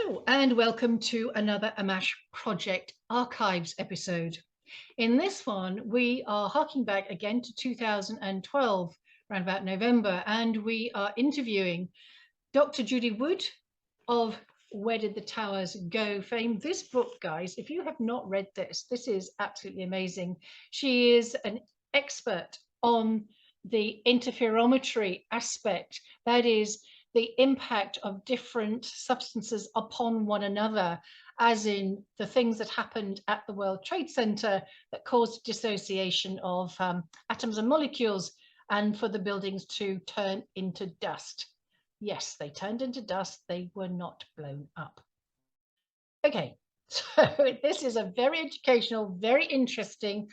Hello and welcome to another AMASH Project Archives episode. In this one, we are harking back again to 2012, around about November, and we are interviewing Dr. Judy Wood of Where Did the Towers Go fame. This book, guys, if you have not read this, this is absolutely amazing. She is an expert on the interferometry aspect, that is, the impact of different substances upon one another, as in the things that happened at the World Trade Center that caused dissociation of atoms and molecules, and for the buildings to turn into dust. Yes, they turned into dust, they were not blown up. Okay, so this is a very educational, very interesting,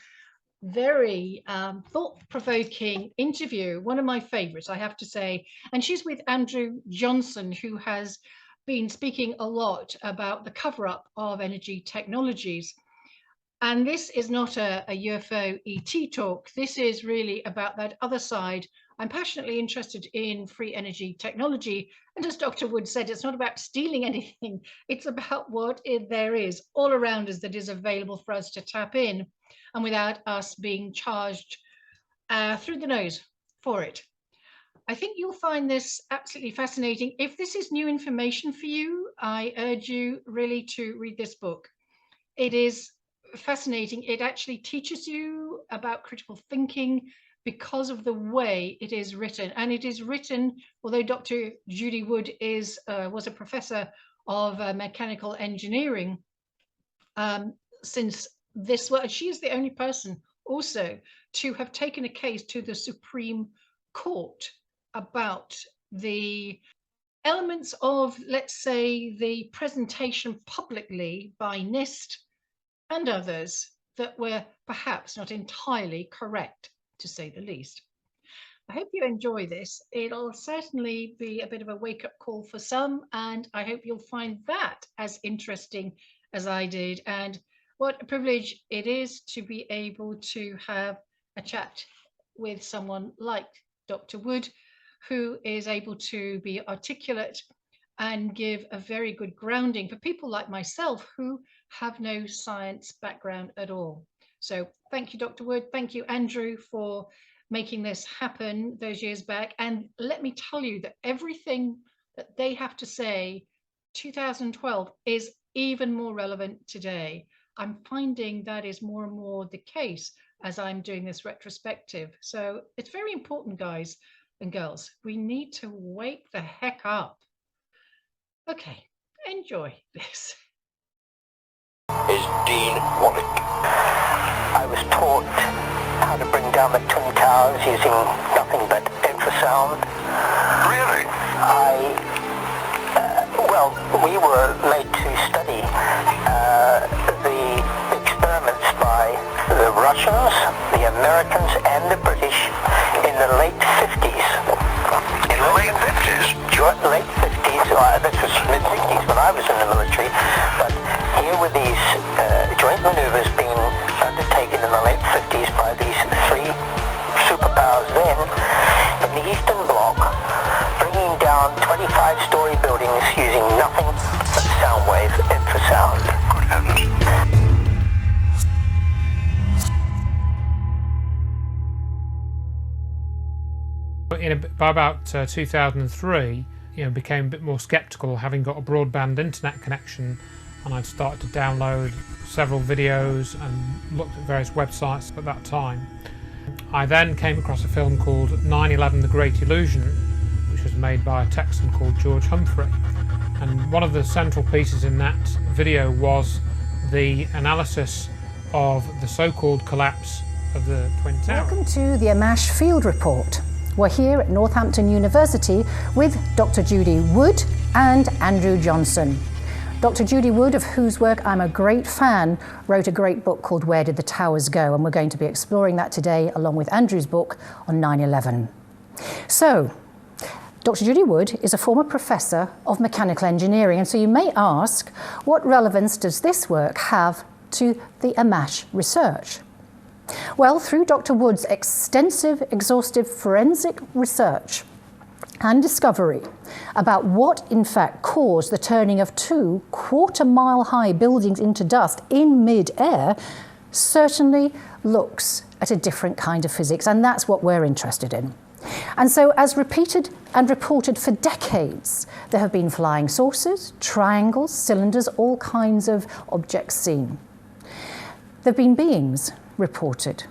very thought-provoking interview, one of my favorites, I have to say. And she's with Andrew Johnson, who has been speaking a lot about the cover-up of energy technologies. And this is not a UFO ET talk. This is really about that other side. I'm passionately interested in free energy technology. And as Dr. Wood said, it's not about stealing anything. It's about what there is all around us that is available for us to tap in, and without us being charged through the nose for it. I think you'll find this absolutely fascinating. If this is new information for you, I urge you really to read this book. It is fascinating. It actually teaches you about critical thinking because of the way it is written. And it is written, although Dr. Judy Wood was a professor of mechanical engineering, since this was, she is the only person also to have taken a case to the Supreme Court about the elements of, let's say, the presentation publicly by NIST and others that were perhaps not entirely correct, to say the least. I hope you enjoy this. It'll certainly be a bit of a wake-up call for some, and I hope you'll find that as interesting as I did. And what a privilege it is to be able to have a chat with someone like Dr. Wood, who is able to be articulate and give a very good grounding for people like myself who have no science background at all. So thank you, Dr. Wood. Thank you, Andrew, for making this happen those years back. And let me tell you that everything that they have to say, 2012, is even more relevant today. I'm finding that is more and more the case as I'm doing this retrospective. So it's very important, guys and girls. We need to wake the heck up. Okay, enjoy this. Is Dean Wallach. I was taught how to bring down the Twin Towers using nothing but infrasound. Really? Well, we were made to study the experiments by the Russians, the Americans, and the British in the late 50s. In the late 50s? Late 50s, this was mid-60s when I was in the military, but here were these joint maneuvers being undertaken in the late 50s by these three superpowers then in the Eastern Bloc, bringing down 25-story buildings using nothing but sound wave infrasound. Good heavens. By about 2003, became a bit more sceptical, having got a broadband internet connection, and I'd started to download several videos and looked at various websites at that time. I then came across a film called 9/11: The Great Illusion, which was made by a Texan called George Humphrey. And one of the central pieces in that video was the analysis of the so-called collapse of the Twin Towers. Welcome to the AMASH Field Report. We're here at Northampton University with Dr. Judy Wood and Andrew Johnson. Dr. Judy Wood, of whose work I'm a great fan, wrote a great book called Where Did the Towers Go? And we're going to be exploring that today along with Andrew's book on 9/11. So, Dr. Judy Wood is a former professor of mechanical engineering, and so you may ask, what relevance does this work have to the AMASH research? Well, through Dr. Wood's extensive, exhaustive forensic research, and discovery about what in fact caused the turning of 2 quarter-mile-high buildings into dust in mid-air certainly looks at a different kind of physics, and that's what we're interested in. And so, as repeated and reported for decades, there have been flying saucers, triangles, cylinders, all kinds of objects seen. There have been beings reported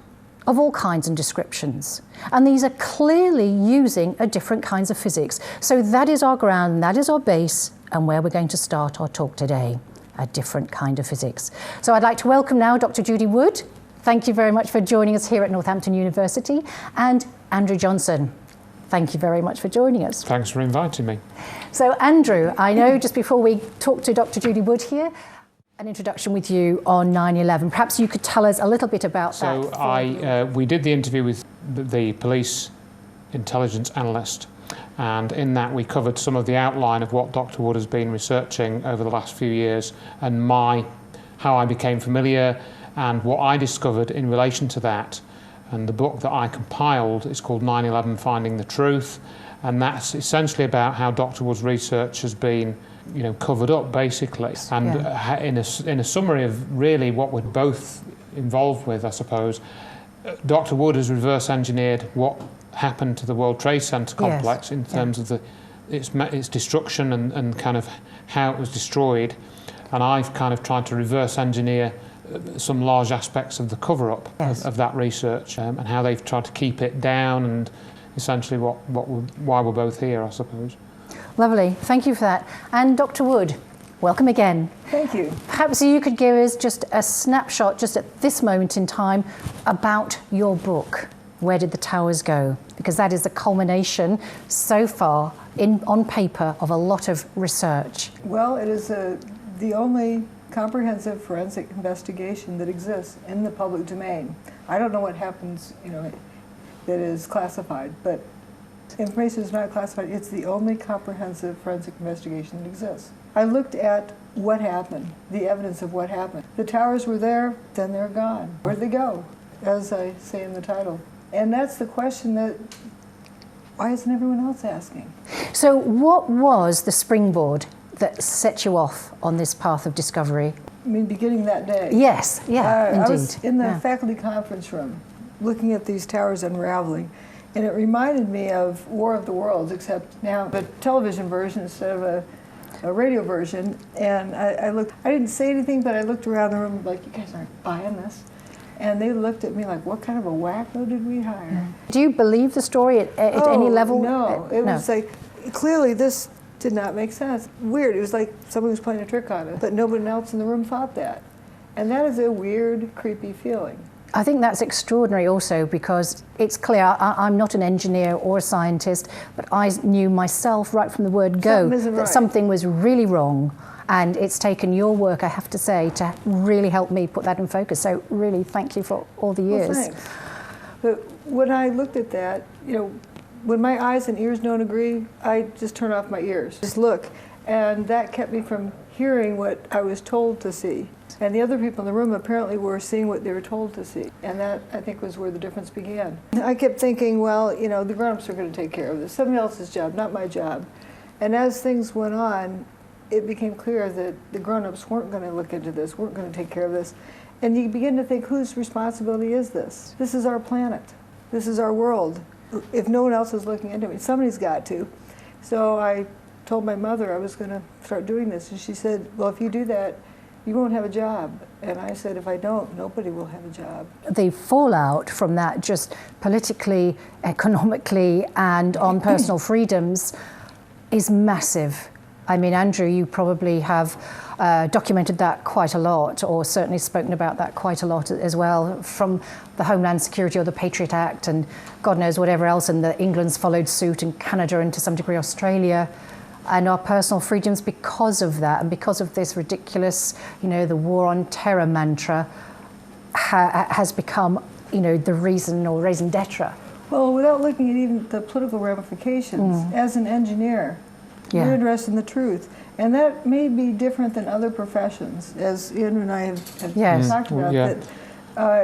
of all kinds and descriptions, and these are clearly using a different kinds of physics. So that is our ground, that is our base, and where we're going to start our talk today, a different kind of physics. So I'd like to welcome now Dr. Judy Wood. Thank you very much for joining us here at Northampton University, and Andrew Johnson. Thank you very much for joining us. Thanks for inviting me. So Andrew, I know just before we talk to Dr. Judy Wood here, an introduction with you on 9/11. Perhaps you could tell us a little bit about that. So we did the interview with the police intelligence analyst, and in that we covered some of the outline of what Dr. Wood has been researching over the last few years, and how I became familiar and what I discovered in relation to that. And the book that I compiled is called 9/11 Finding the Truth, and that's essentially about how Dr. Wood's research has been, covered up basically. And in a summary of really what we're both involved with, I suppose, Dr. Wood has reverse engineered what happened to the World Trade Center complex in terms of its destruction and kind of how it was destroyed, and I've kind of tried to reverse engineer some large aspects of the cover-up of that research, and how they've tried to keep it down, and essentially why we're both here, I suppose. Lovely, thank you for that. And Dr. Wood, welcome again. Thank you. Perhaps you could give us just a snapshot, just at this moment in time, about your book, Where Did the Towers Go? Because that is the culmination so far on paper of a lot of research. Well, it is the only comprehensive forensic investigation that exists in the public domain. I don't know what happens, that is classified, but information is not classified. It's the only comprehensive forensic investigation that exists. I looked at what happened, the evidence of what happened. The towers were there, then they're gone. Where'd they go? As I say in the title. And that's the question that, why isn't everyone else asking? So what was the springboard that set you off on this path of discovery? I mean, beginning that day. Yes, indeed. I was in the faculty conference room looking at these towers unraveling, and it reminded me of War of the Worlds, except now the television version instead of a radio version. And I didn't say anything, but I looked around the room like, you guys aren't buying this. And they looked at me like, what kind of a wacko did we hire? Do you believe the story at any level? No, it was like, clearly this did not make sense. Weird, it was like somebody was playing a trick on us, but nobody else in the room thought that. And that is a weird, creepy feeling. I think that's extraordinary also, because it's clear, I'm not an engineer or a scientist, but I knew myself right from the word go that something was really wrong. And it's taken your work, I have to say, to really help me put that in focus. So really, thank you for all the years. Well, thanks. But when I looked at that, when my eyes and ears don't agree, I just turn off my ears, just look. And that kept me from hearing what I was told to see. And the other people in the room apparently were seeing what they were told to see. And that, I think, was where the difference began. I kept thinking, well, the grown-ups are going to take care of this. Somebody else's job, not my job. And as things went on, it became clear that the grown-ups weren't going to look into this, weren't going to take care of this. And you begin to think, whose responsibility is this? This is our planet. This is our world. If no one else is looking into it, somebody's got to. So I told my mother I was going to start doing this, and she said, well, if you do that, you won't have a job. And I said, if I don't, nobody will have a job. The fallout from that, just politically, economically, and on personal freedoms, is massive. I mean, Andrew, you probably have documented that quite a lot, or certainly spoken about that quite a lot as well, from the Homeland Security or the Patriot Act and God knows whatever else, and England's followed suit, and Canada, and to some degree Australia, and our personal freedoms because of that, and because of this ridiculous, the war on terror mantra has become, the reason or raison d'etre. Well, without looking at even the political ramifications, as an engineer, you're interested in the truth. And that may be different than other professions, as Ian and I have talked about. That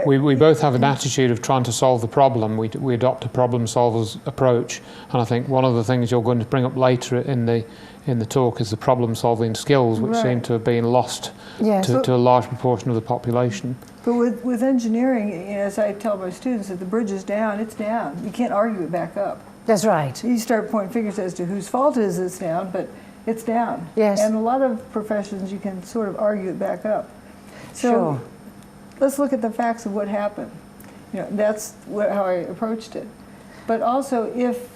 We both have an attitude of trying to solve the problem. We adopt a problem solver's approach, and I think one of the things you're going to bring up later in the talk is the problem solving skills, which seem to have been lost to a large proportion of the population. But with engineering, as I tell my students, if the bridge is down, it's down. You can't argue it back up. That's right. You start pointing fingers as to whose fault it is it's down, but it's down. Yes. And a lot of professions, you can sort of argue it back up. So Sure. let's look at the facts of what happened. That's how I approached it. But also, if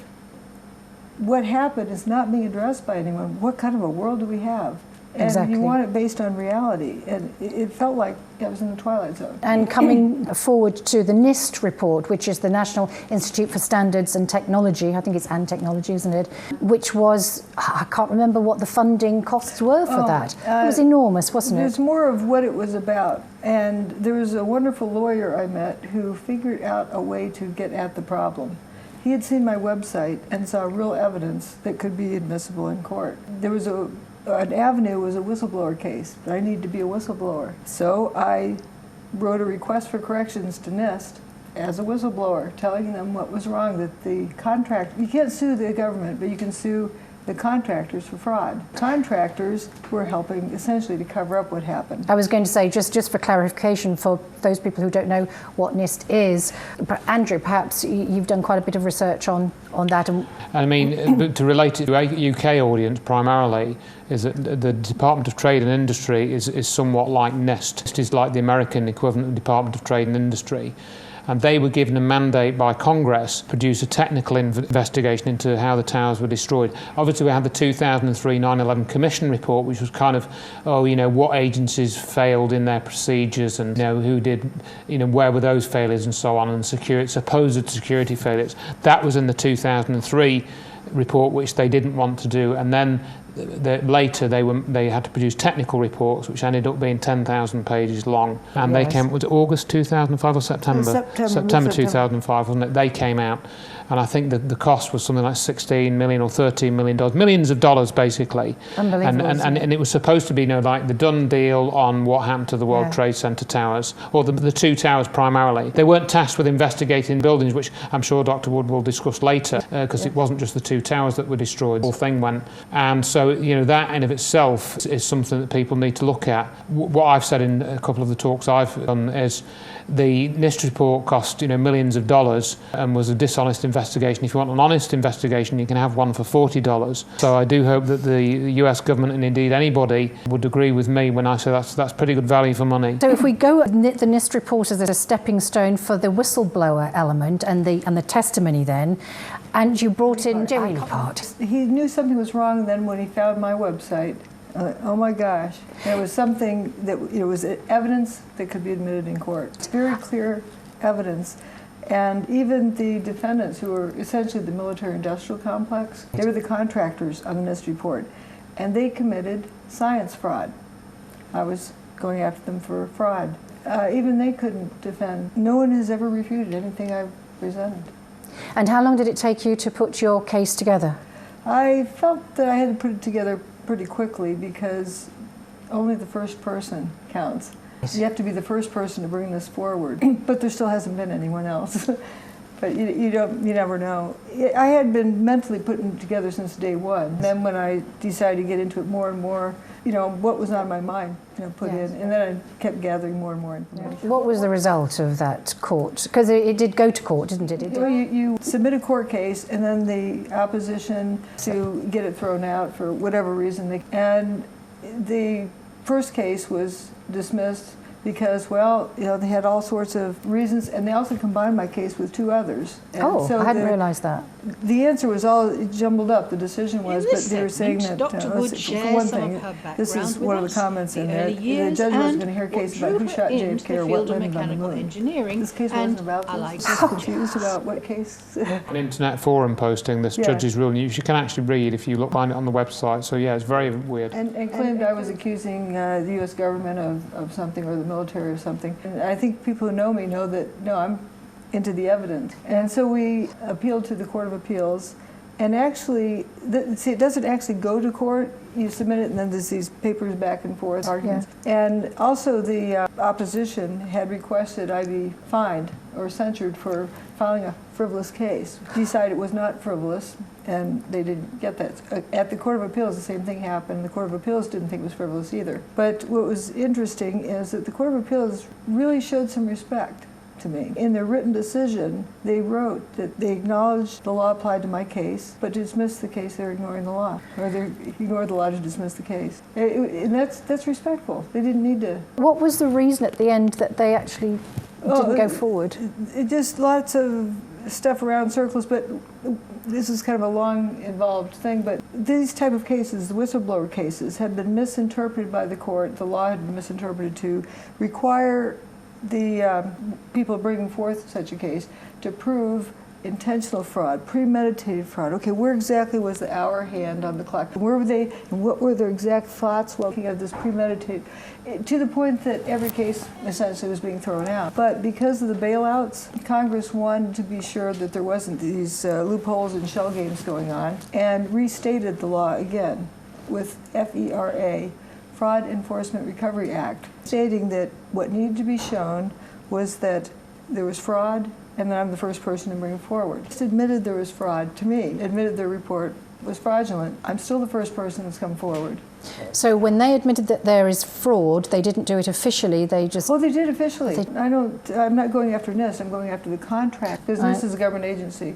what happened is not being addressed by anyone, what kind of a world do we have? And Exactly. you want it based on reality. And it felt like I was in the twilight zone. And coming forward to the NIST report, which is the National Institute for Standards and Technology, I think it's and technology, isn't it? Which was, I can't remember what the funding costs were for that. It was enormous, wasn't it? It's more of what it was about. And there was a wonderful lawyer I met who figured out a way to get at the problem. He had seen my website and saw real evidence that could be admissible in court. There was an avenue was a whistleblower case, but I needed to be a whistleblower. So I wrote a request for corrections to NIST as a whistleblower, telling them what was wrong, that the contract, you can't sue the government, but you can sue the contractors for fraud. Contractors were helping essentially to cover up what happened. I was going to say, just for clarification for those people who don't know what NIST is, Andrew, perhaps you've done quite a bit of research on that. I mean, to relate it to a UK audience primarily, is that the Department of Trade and Industry is somewhat like NIST. NIST is like the American equivalent of Department of Trade and Industry. And they were given a mandate by Congress to produce a technical investigation into how the towers were destroyed. Obviously, we had the 2003 9/11 Commission report, which was kind of, what agencies failed in their procedures and, who did, where were those failures and so on, and supposed security failures. That was in the 2003 report, which they didn't want to do. And then later they had to produce technical reports, which ended up being 10,000 pages long, and they came. Was it August 2005 or September? September 2005, wasn't it? They came out, and I think that the cost was something like $16 million or $13 million, millions of dollars basically. Unbelievable. And it was supposed to be, like the done deal on what happened to the World Trade Center towers, or the two towers primarily. They weren't tasked with investigating buildings, which I'm sure Dr. Wood will discuss later, because it wasn't just the two towers that were destroyed. The whole thing went, and so that in of itself is something that people need to look at. What I've said in a couple of the talks I've done is the NIST report cost millions of dollars and was a dishonest investigation. If you want an honest investigation, you can have one for $40. So I do hope that the US government, and indeed anybody, would agree with me when I say that's pretty good value for money. So if we go at the NIST report as a stepping stone for the whistleblower element and the testimony then, and you brought in Jerry Part. He knew something was wrong then when he found my website. Oh my gosh. There was something that was evidence that could be admitted in court. It's very clear evidence. And even the defendants, who were essentially the military-industrial complex, they were the contractors on the NIST report. And they committed science fraud. I was going after them for fraud. Even they couldn't defend. No one has ever refuted anything I've presented. And how long did it take you to put your case together? I felt that I had to put it together pretty quickly because only the first person counts. You have to be the first person to bring this forward, but there still hasn't been anyone else. But you never know. I had been mentally putting it together since day one. Then when I decided to get into it more and more, what was on my mind, put in, and then I kept gathering more and more information. What was the result of that court? Because it did go to court, didn't it? You submit a court case, and then the opposition to get it thrown out for whatever reason. And the first case was dismissed because, they had all sorts of reasons, and they also combined my case with two others. And so I hadn't realized that. The answer was all jumbled up, the decision was, but they were saying that, Dr. Wood for one thing, this is one of the comments in there, the judge wasn't going to hear a case about who shot JFK or what landed on the moon. This case wasn't about this. I was just confused about what case. An internet forum posting this judge's ruling, you can actually read if you find it on the website, so it's very weird. And claimed I was accusing the U.S. government of something, or the military or something. And I think people who know me know that, no, I'm into the evidence. And so we appealed to the Court of Appeals, And actually, see, it doesn't actually go to court. You submit it, and then there's these papers back and forth, arguments. Yeah. And also the opposition had requested I be fined or censured for filing a frivolous case. Decided it was not frivolous, and they didn't get that. At the Court of Appeals, the same thing happened. The Court of Appeals didn't think it was frivolous either. But what was interesting is that the Court of Appeals really showed some respect to me. In their written decision, they wrote that they acknowledged the law applied to my case, but dismissed the case. They're ignoring the law, or they ignored the law to dismiss the case. And that's respectful. They didn't need to. What was the reason at the end that they actually didn't go forward? It just lots of stuff around circles, but this is kind of a long, involved thing. But these type of cases, the whistleblower cases, had been misinterpreted by the court. The law had been misinterpreted to require the people bringing forth such a case to prove intentional fraud, premeditated fraud. Okay, where exactly was the hour hand on the clock? Where were they, and what were their exact thoughts looking at this premeditated, to the point that every case essentially was being thrown out. But because of the bailouts, Congress wanted to be sure that there wasn't these loopholes and shell games going on, and restated the law again with FERA, Fraud Enforcement Recovery Act, stating that what needed to be shown was that there was fraud, and that I'm the first person to bring it forward. Just admitted there was fraud to me, admitted their report was fraudulent. I'm still the first person that's come forward. So when they admitted that there is fraud, they didn't do it officially, they just... Oh, they did officially. I'm not going after NIST, I'm going after the contract, because NIST is a government agency.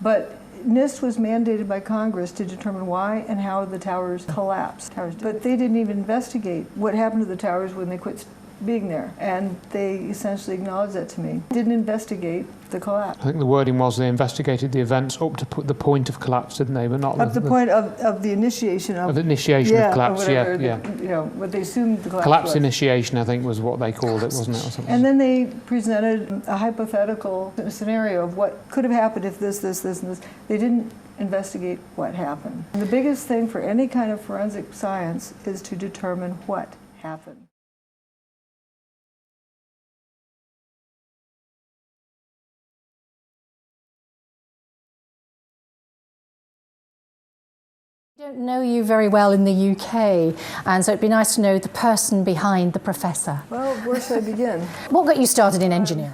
But NIST was mandated by Congress to determine why and how the towers collapsed. But they didn't even investigate what happened to the towers when they quit being there. And they essentially acknowledged that to me. Didn't investigate the collapse. I think the wording was they investigated the events up to the point of collapse, didn't they? But not up to the point of the initiation of the initiation of collapse. Whatever, yeah. You know, what they assumed the collapse collapse was. initiation, I think, was what they called it, wasn't it? Or something. And then they presented a hypothetical scenario of what could have happened if this, and this. They didn't investigate what happened. And the biggest thing for any kind of forensic science is to determine what happened. I don't know you very well in the UK, and so it'd be nice to know the person behind the professor. Well, where should I begin? What got you started in engineering?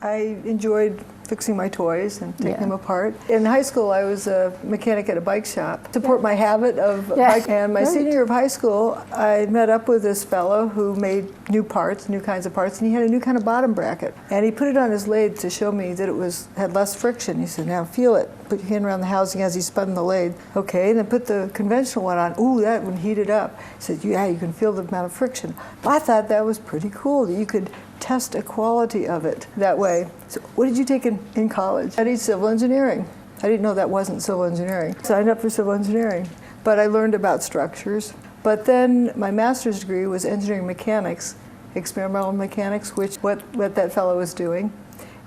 I enjoyed fixing my toys and taking them apart. In high school, I was a mechanic at a bike shop to support my habit of bike. And my senior year of high school, I met up with this fellow who made new parts, new kinds of parts, and he had a new kind of bottom bracket. And he put it on his lathe to show me that it had less friction. He said, now feel it. Put your hand around the housing as he spun the lathe. Okay, and then put the conventional one on. Ooh, that one heated up. He said, yeah, you can feel the amount of friction. Well, I thought that was pretty cool, that you could test a quality of it that way. So what did you take in college? I studied civil engineering. I didn't know that wasn't civil engineering. Signed up for civil engineering. But I learned about structures. But then my master's degree was engineering mechanics, experimental mechanics, which what that fellow was doing.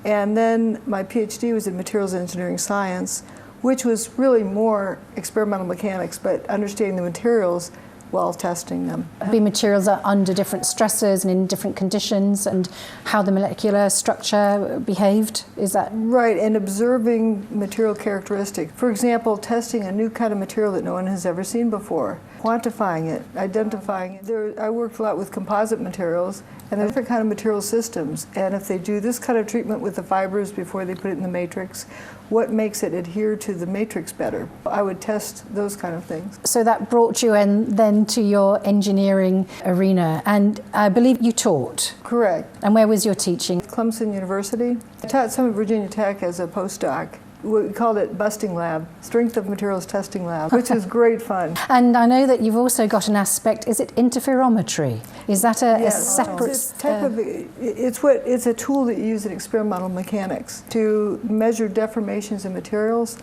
And then my PhD was in materials engineering science, which was really more experimental mechanics, but understanding the materials while testing them. The materials are under different stresses and in different conditions, and how the molecular structure behaved, is that? Right, and observing material characteristics. For example, testing a new kind of material that no one has ever seen before, quantifying it, identifying it. I worked a lot with composite materials, and there are different kind of material systems, and if they do this kind of treatment with the fibers before they put it in the matrix, what makes it adhere to the matrix better? I would test those kind of things. So that brought you in then to your engineering arena, and I believe you taught. Correct. And where was your teaching? Clemson University. I taught some at Virginia Tech as a postdoc. We called it Busting Lab, Strength of Materials Testing Lab, which is great fun. And I know that you've also got an aspect, is it interferometry? Is that a separate... It's a tool that you use in experimental mechanics to measure deformations in materials.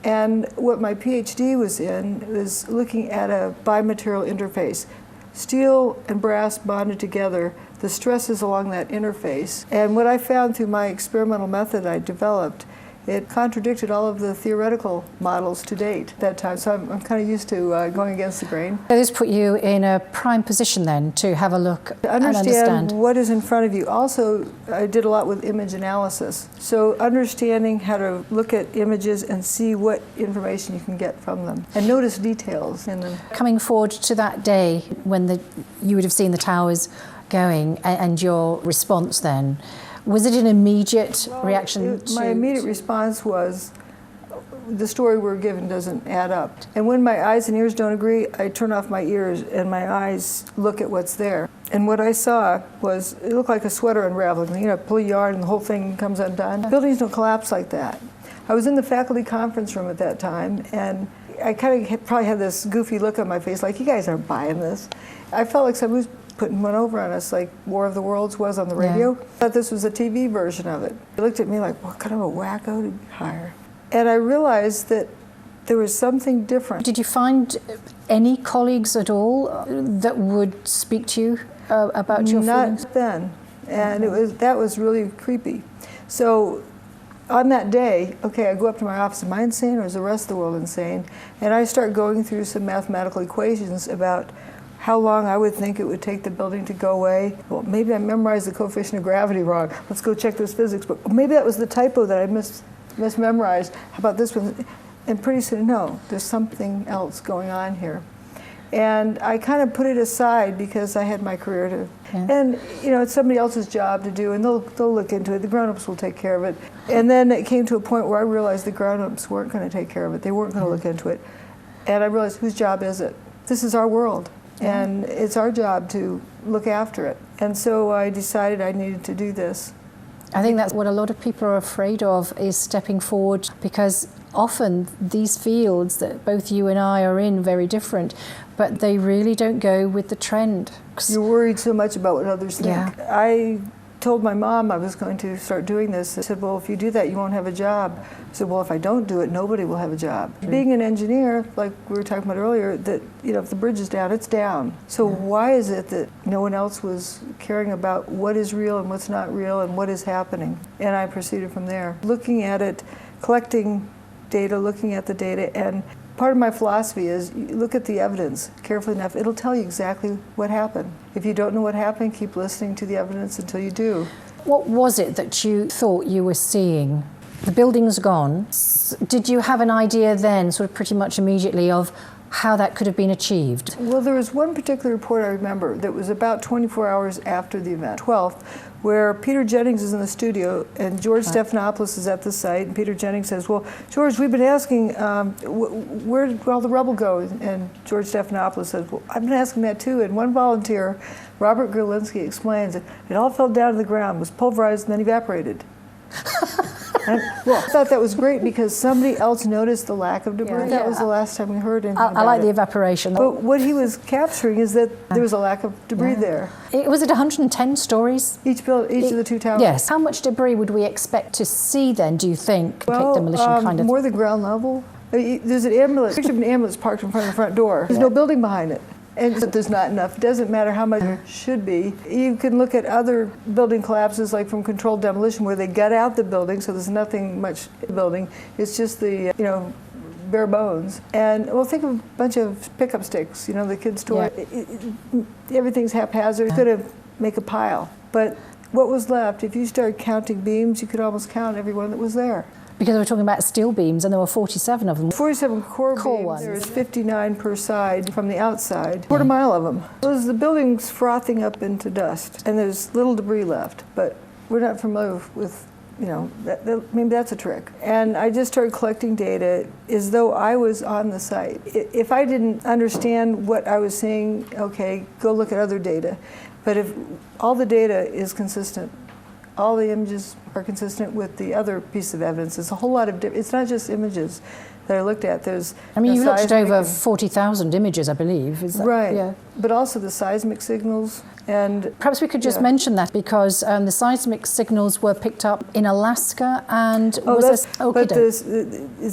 And what my PhD was in was looking at a bimaterial interface. Steel and brass bonded together, the stresses along that interface. And what I found through my experimental method I developed It contradicted all of the theoretical models to date at that time, so I'm kind of used to going against the grain. So this put you in a prime position then to have a look To and understand what is in front of you. Also, I did a lot with image analysis. So understanding how to look at images and see what information you can get from them and notice details in them. Coming forward to that day when you would have seen the towers going and your response then, was it an immediate reaction? My immediate response was, the story we're given doesn't add up. And when my eyes and ears don't agree, I turn off my ears and my eyes look at what's there. And what I saw was, it looked like a sweater unraveling. You know, pull a yarn and the whole thing comes undone. Buildings don't collapse like that. I was in the faculty conference room at that time, and I kind of probably had this goofy look on my face, like, you guys aren't buying this. I felt like somebody was putting one over on us, like War of the Worlds was on the radio. Yeah. I thought this was a TV version of it. They looked at me like, what kind of a wacko did you hire? And I realized that there was something different. Did you find any colleagues at all that would speak to you about your feelings? Not then, and that was really creepy. So on that day, okay, I go up to my office, am I insane or is the rest of the world insane? And I start going through some mathematical equations about how long I would think it would take the building to go away. Well, maybe I memorized the coefficient of gravity wrong. Let's go check this physics book. Maybe that was the typo that I mismemorized. How about this one? And pretty soon, no, there's something else going on here. And I kind of put it aside because I had my career to, and you know, it's somebody else's job to do, and they'll look into it. The grown-ups will take care of it. And then it came to a point where I realized the grown-ups weren't going to take care of it. They weren't going to look into it. And I realized, whose job is it? This is our world. And it's our job to look after it. And so I decided I needed to do this. I think that's what a lot of people are afraid of, is stepping forward, because often these fields that both you and I are in, very different, but they really don't go with the trend. You're worried so much about what others think. Yeah. I told my mom I was going to start doing this. I said, well, if you do that, you won't have a job. I said, well, if I don't do it, nobody will have a job. Being an engineer, like we were talking about earlier, that, you know, if the bridge is down, it's down. So why is it that no one else was caring about what is real and what's not real and what is happening? And I proceeded from there. Looking at it, collecting data, looking at the data, and part of my philosophy is you look at the evidence carefully enough. It'll tell you exactly what happened. If you don't know what happened, keep listening to the evidence until you do. What was it that you thought you were seeing? The building's gone. Did you have an idea then, sort of pretty much immediately, of how that could have been achieved? Well, there was one particular report I remember that was about 24 hours after the event, 12th, where Peter Jennings is in the studio and George Stephanopoulos is at the site, and Peter Jennings says, well, George, we've been asking where did all the rubble go? And George Stephanopoulos says, well, I've been asking that too. And one volunteer, Robert Gerlinski, explains that it all fell down to the ground, was pulverized, and then evaporated. And, well, I thought that was great because somebody else noticed the lack of debris. Yeah. That was the last time we heard anything about I like it. the evaporation. But what he was capturing is that there was a lack of debris there. Was it 110 stories? Each of the two towers. Yes. How much debris would we expect to see then, do you think? Demolition kind of. More than ground level. There's an ambulance, picture of an ambulance parked in front of the front door. There's no building behind it. And there's not enough. It doesn't matter how much there should be. You can look at other building collapses, like from controlled demolition, where they gut out the building, so there's nothing much in the building. It's just the, bare bones. And well, think of a bunch of pickup sticks, the kids' toy. Yeah. Everything's haphazard. It's going to make a pile. But what was left, if you started counting beams, you could almost count every one that was there. Because we're talking about steel beams, and there were 47 of them. 47 core beams. ones. There's 59 per side from the outside. Quarter mile of them. The building's frothing up into dust, and there's little debris left. But we're not familiar with, maybe that's a trick. And I just started collecting data as though I was on the site. If I didn't understand what I was seeing, okay, go look at other data. But if all the data is consistent, all the images are consistent with the other piece of evidence. There's a whole lot of it's not just images that I looked at. There's you looked at over 40,000 images, I believe. Is that, right. Yeah. But also the seismic signals. And perhaps we could just mention that, because the seismic signals were picked up in Alaska and it's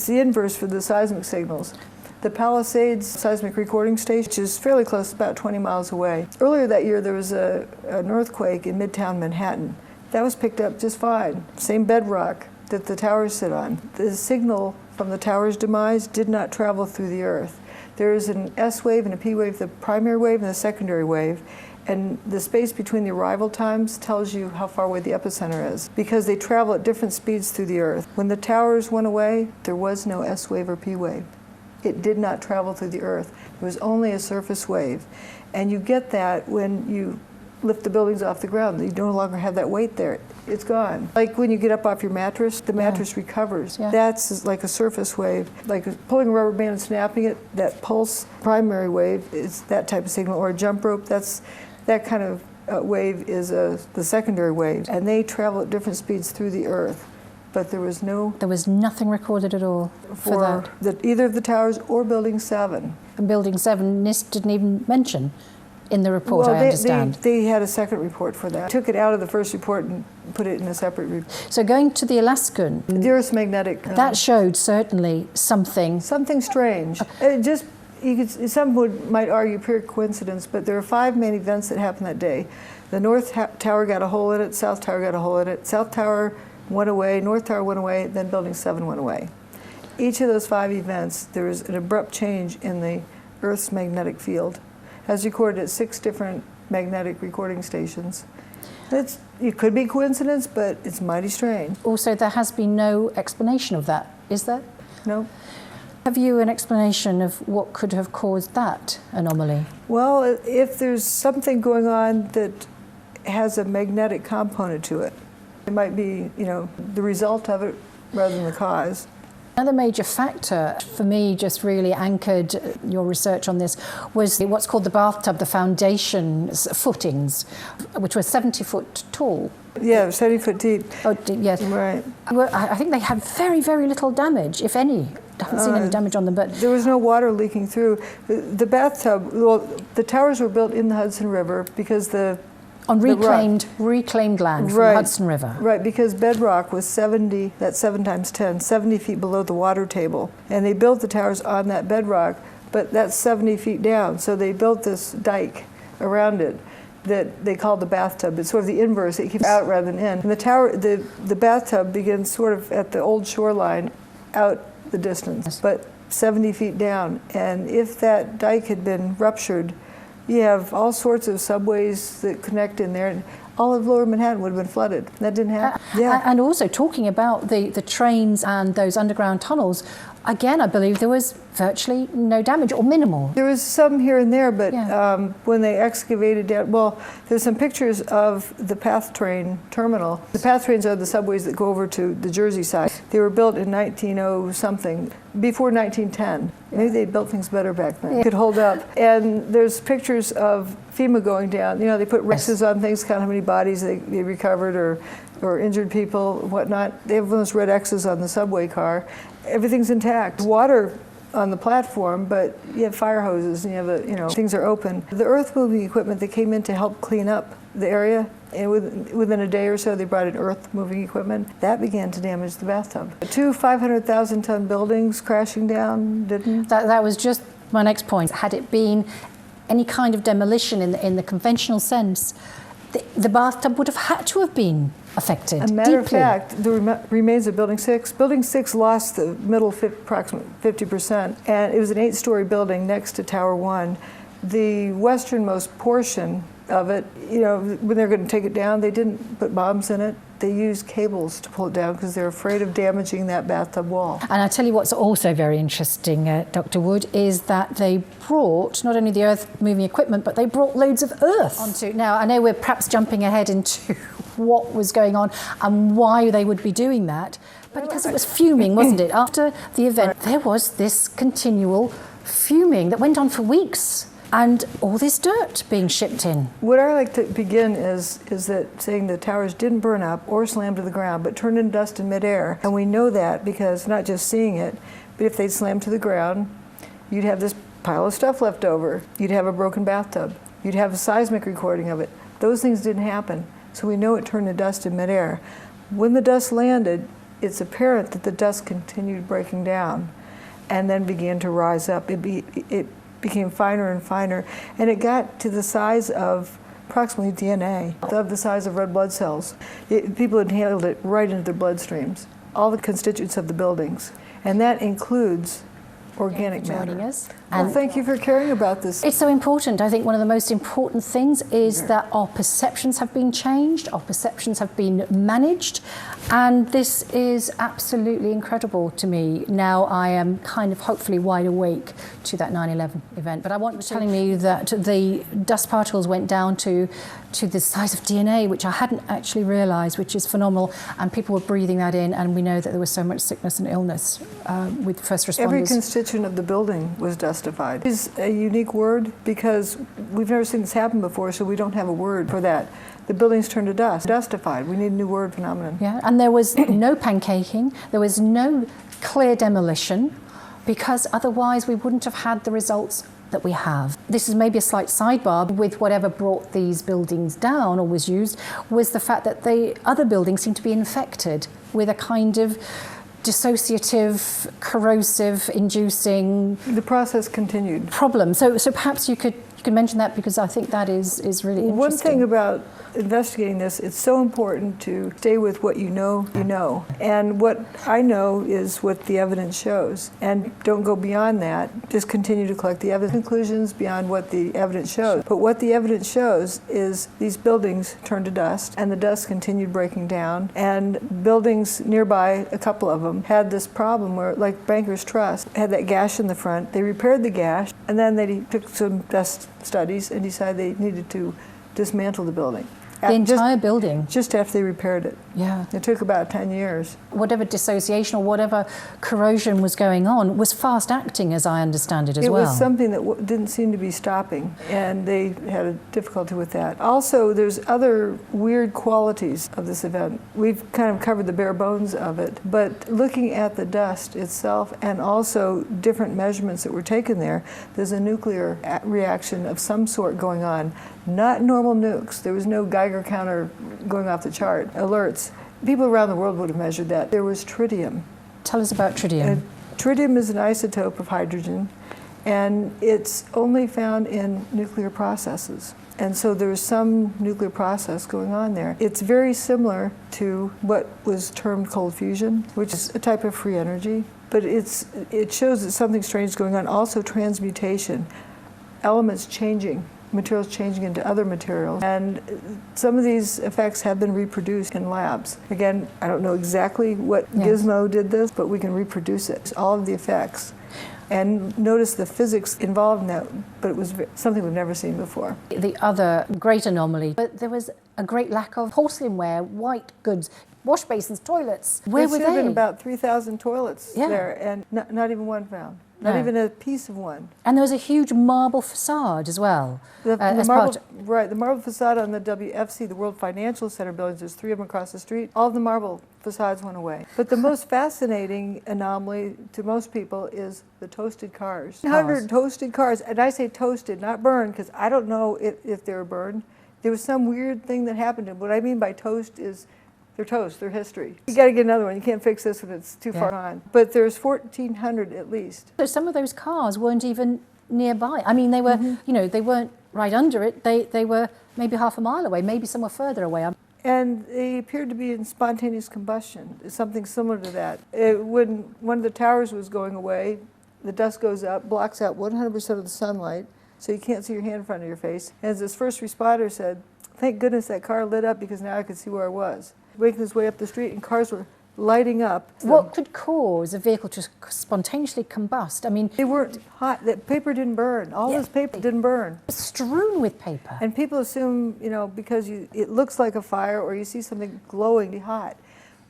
the inverse for the seismic signals. The Palisades seismic recording station, which is fairly close, about 20 miles away. Earlier that year, there was an earthquake in Midtown Manhattan. That was picked up just fine. Same bedrock that the towers sit on. The signal from the tower's demise did not travel through the Earth. There is an S wave and a P wave, the primary wave and the secondary wave. And the space between the arrival times tells you how far away the epicenter is, because they travel at different speeds through the Earth. When the towers went away, there was no S wave or P wave. It did not travel through the Earth. It was only a surface wave. And you get that when you lift the buildings off the ground. You no longer have that weight there. It's gone. Like when you get up off your mattress, the mattress recovers. Yeah. That's like a surface wave. Like pulling a rubber band and snapping it, that pulse primary wave is that type of signal. Or a jump rope, that kind of wave is the secondary wave. And they travel at different speeds through the Earth. But there was nothing recorded at all for that. Either of the towers or Building 7. And Building 7, NIST didn't even mention in the report, well, I understand. They had a second report for that. Took it out of the first report and put it in a separate report. So going to the Alaskan, the Earth's magnetic. that showed certainly something. Something strange. Some might argue pure coincidence, but there are 5 main events that happened that day. The North Tower got a hole in it, South Tower got a hole in it, South Tower went away, North Tower went away, then Building 7 went away. Each of those 5 events, there was an abrupt change in the Earth's magnetic field, as recorded at 6 different magnetic recording stations. It could be coincidence, but it's mighty strange. Also, there has been no explanation of that, is there? No. Have you an explanation of what could have caused that anomaly? Well, if there's something going on that has a magnetic component to it, it might be, the result of it rather than the cause. Another major factor for me, just really anchored your research on this, was what's called the bathtub, the foundations, footings, which were 70 foot tall. Yeah, 70 foot deep. Oh, yes. Right. I think they had very, very little damage, if any. I haven't seen any damage on them, but there was no water leaking through. The bathtub, well, the towers were built in the Hudson River because on reclaimed land from the Hudson River. Right, because bedrock was 70, that's 7 times 10, 70 feet below the water table. And they built the towers on that bedrock, but that's 70 feet down. So they built this dike around it that they called the bathtub. It's sort of the inverse, it keeps out rather than in. And the bathtub begins sort of at the old shoreline out the distance, but 70 feet down. And if that dike had been ruptured, you have all sorts of subways that connect in there. All of Lower Manhattan would have been flooded. That didn't happen. And also talking about the trains and those underground tunnels, again, I believe there was virtually no damage or minimal. There was some here and there, but Yeah. when they excavated down, well, there's some pictures of the PATH train terminal. The PATH trains are the subways that go over to the Jersey side. They were built in 1900-something, before 1910. Maybe they built things better back then. Could hold up. And there's pictures of FEMA going down. They put X's on things, count how many bodies they recovered or injured people, whatnot. They have those red X's on the subway car. Everything's intact. Water on the platform, but you have fire hoses and you have things are open. The earth moving equipment that came in to help clean up the area, and within a day or so they brought in earth moving equipment, that began to damage the bathtub. 2 500,000 ton buildings crashing down, didn't? That was just my next point. Had it been any kind of demolition in the conventional sense, the bathtub would have had to have been affected As a matter deeply. of fact, the remains of Building 6. Building 6 lost the middle approximate 50%, and it was an 8-story building next to Tower 1. The westernmost portion of it, when they're going to take it down, they didn't put bombs in it. They used cables to pull it down because they're afraid of damaging that bathtub wall. And I tell you what's also very interesting, Dr. Wood, is that they brought not only the earth-moving equipment, but they brought loads of earth onto. Now, I know we're perhaps jumping ahead into what was going on and why they would be doing that, but because it was fuming, wasn't it? After the event, there was this continual fuming that went on for weeks. And all this dirt being shipped in. What I like to begin is that saying the towers didn't burn up or slam to the ground, but turned into dust in midair. And we know that because not just seeing it, but if they'd slammed to the ground, you'd have this pile of stuff left over. You'd have a broken bathtub. You'd have a seismic recording of it. Those things didn't happen. So we know it turned to dust in midair. When the dust landed, it's apparent that the dust continued breaking down and then began to rise up. It became finer and finer, and it got to the size of approximately DNA, of the size of red blood cells. People inhaled it right into their bloodstreams. all the constituents of the buildings, and that includes organic matter. Joining us. Well, thank you for caring about this. It's so important. I think one of the most important things is that our perceptions have been changed, our perceptions have been managed, and this is absolutely incredible to me. Now I am kind of hopefully wide awake to that 9/11 event. But I want to telling me that the dust particles went down to the size of DNA, which I hadn't actually realised, which is phenomenal. And people were breathing that in, and we know that there was so much sickness and illness with first responders. Every constituent of the building was dustified. It's a unique word because we've never seen this happen before, so we don't have a word for that. The buildings turned to dust, dustified. We need a new word phenomenon. Yeah, and there was no pancaking, there was no clear demolition, because otherwise we wouldn't have had the results that we have. This is maybe a slight sidebar with whatever brought these buildings down or was used, was the fact that the other buildings seemed to be infected with a kind of dissociative, corrosive, inducing... The process continued. ...problem. So perhaps you could mention that, because I think that is really interesting. One thing about investigating this, it's so important to stay with what you know, you know. And what I know is what the evidence shows. And don't go beyond that. Just continue to collect the evidence. Conclusions beyond what the evidence shows. But what the evidence shows is these buildings turned to dust, and the dust continued breaking down. And buildings nearby, a couple of them, had this problem where, like Bankers Trust, had that gash in the front. They repaired the gash, and then they took some dust studies and decided they needed to dismantle the building. The entire building? Just after they repaired it. Yeah. It took about 10 years. Whatever dissociation or whatever corrosion was going on was fast acting, as I understand it, as well. It was something that didn't seem to be stopping, and they had a difficulty with that. Also, there's other weird qualities of this event. We've kind of covered the bare bones of it, but looking at the dust itself and also different measurements that were taken there, there's a nuclear reaction of some sort going on. Not normal nukes. There was no Geiger counter going off the chart, alerts. People around the world would have measured that. There was tritium. Tell us about tritium. Tritium is an isotope of hydrogen, and it's only found in nuclear processes. And so there's some nuclear process going on there. It's very similar to what was termed cold fusion, which is a type of free energy, but it shows that something strange is going on. Also transmutation, elements changing, materials changing into other materials. And some of these effects have been reproduced in labs. Again, I don't know exactly what gizmo did this, but we can reproduce it, all of the effects. And notice the physics involved in that, but it was something we've never seen before. The other great anomaly, but there was a great lack of porcelainware, white goods, wash basins, toilets. Where were they? There should have been about 3,000 toilets there, and not even one found. Not even a piece of one. And there was a huge marble facade as well. The marble facade on the WFC, the World Financial Center buildings, there's 3 of them across the street. All of the marble facades went away. But the most fascinating anomaly to most people is the toasted cars. 100 toasted cars, and I say toasted, not burned, because I don't know if they were burned. There was some weird thing that happened. And what I mean by toast is they're toast, they're history. You got to get another one. You can't fix this when it's too far on. But there's 1,400 at least. So some of those cars weren't even nearby. I mean, they were, you know, they weren't right under it. They were maybe half a mile away, maybe somewhere further away. And they appeared to be in spontaneous combustion, something similar to that. When one of the towers was going away, the dust goes up, blocks out 100% of the sunlight, so you can't see your hand in front of your face. And as this first responder said, thank goodness that car lit up because now I could see where I was. Making his way up the street and cars were lighting up. What could cause a vehicle to spontaneously combust? I mean, they weren't hot. The paper didn't burn. All this paper didn't burn. Strewn with paper. And people assume, you know, because it looks like a fire or you see something glowing, be hot.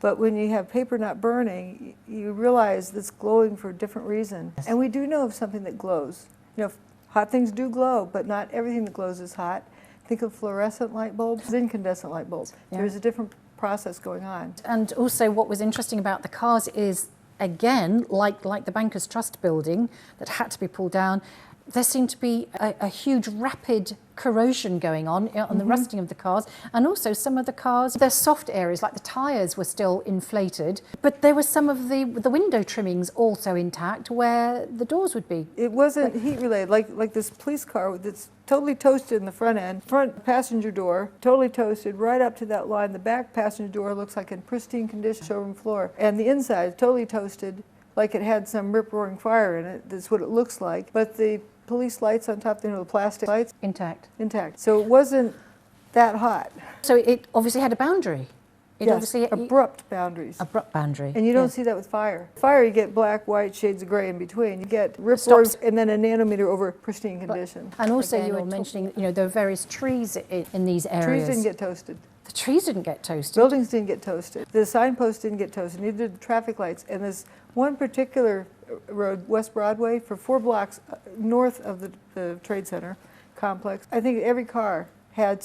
But when you have paper not burning, you realize it's glowing for a different reason. And we do know of something that glows. You know, hot things do glow, but not everything that glows is hot. Think of fluorescent light bulbs, incandescent light bulbs. There's a different process going on. And also what was interesting about the cars is, again, like the Bankers Trust building that had to be pulled down, there seemed to be a huge rapid corrosion going on the rusting of the cars, and also some of the cars, their soft areas like the tyres were still inflated, but there was some of the window trimmings also intact where the doors would be. It wasn't heat related, like this police car that's totally toasted in the front end. Front passenger door, totally toasted right up to that line. The back passenger door looks like in pristine condition, showroom floor. And the inside, totally toasted, like it had some rip-roaring fire in it. That's what it looks like. But the police lights on top, the plastic lights? Intact. Intact. So it wasn't that hot. So it obviously had a boundary. It Yes, obviously abrupt boundaries. abrupt boundary. And you don't see that with fire. Fire, you get black, white, shades of gray in between. You get rip-roaring and then a nanometer over pristine condition. And also Again, you were mentioning, there are various trees in these areas. trees didn't get toasted. The trees didn't get toasted. Buildings didn't get toasted. The signposts didn't get toasted, neither did the traffic lights. And there's one particular road, West Broadway, for 4 blocks north of the Trade Center complex. I think every car had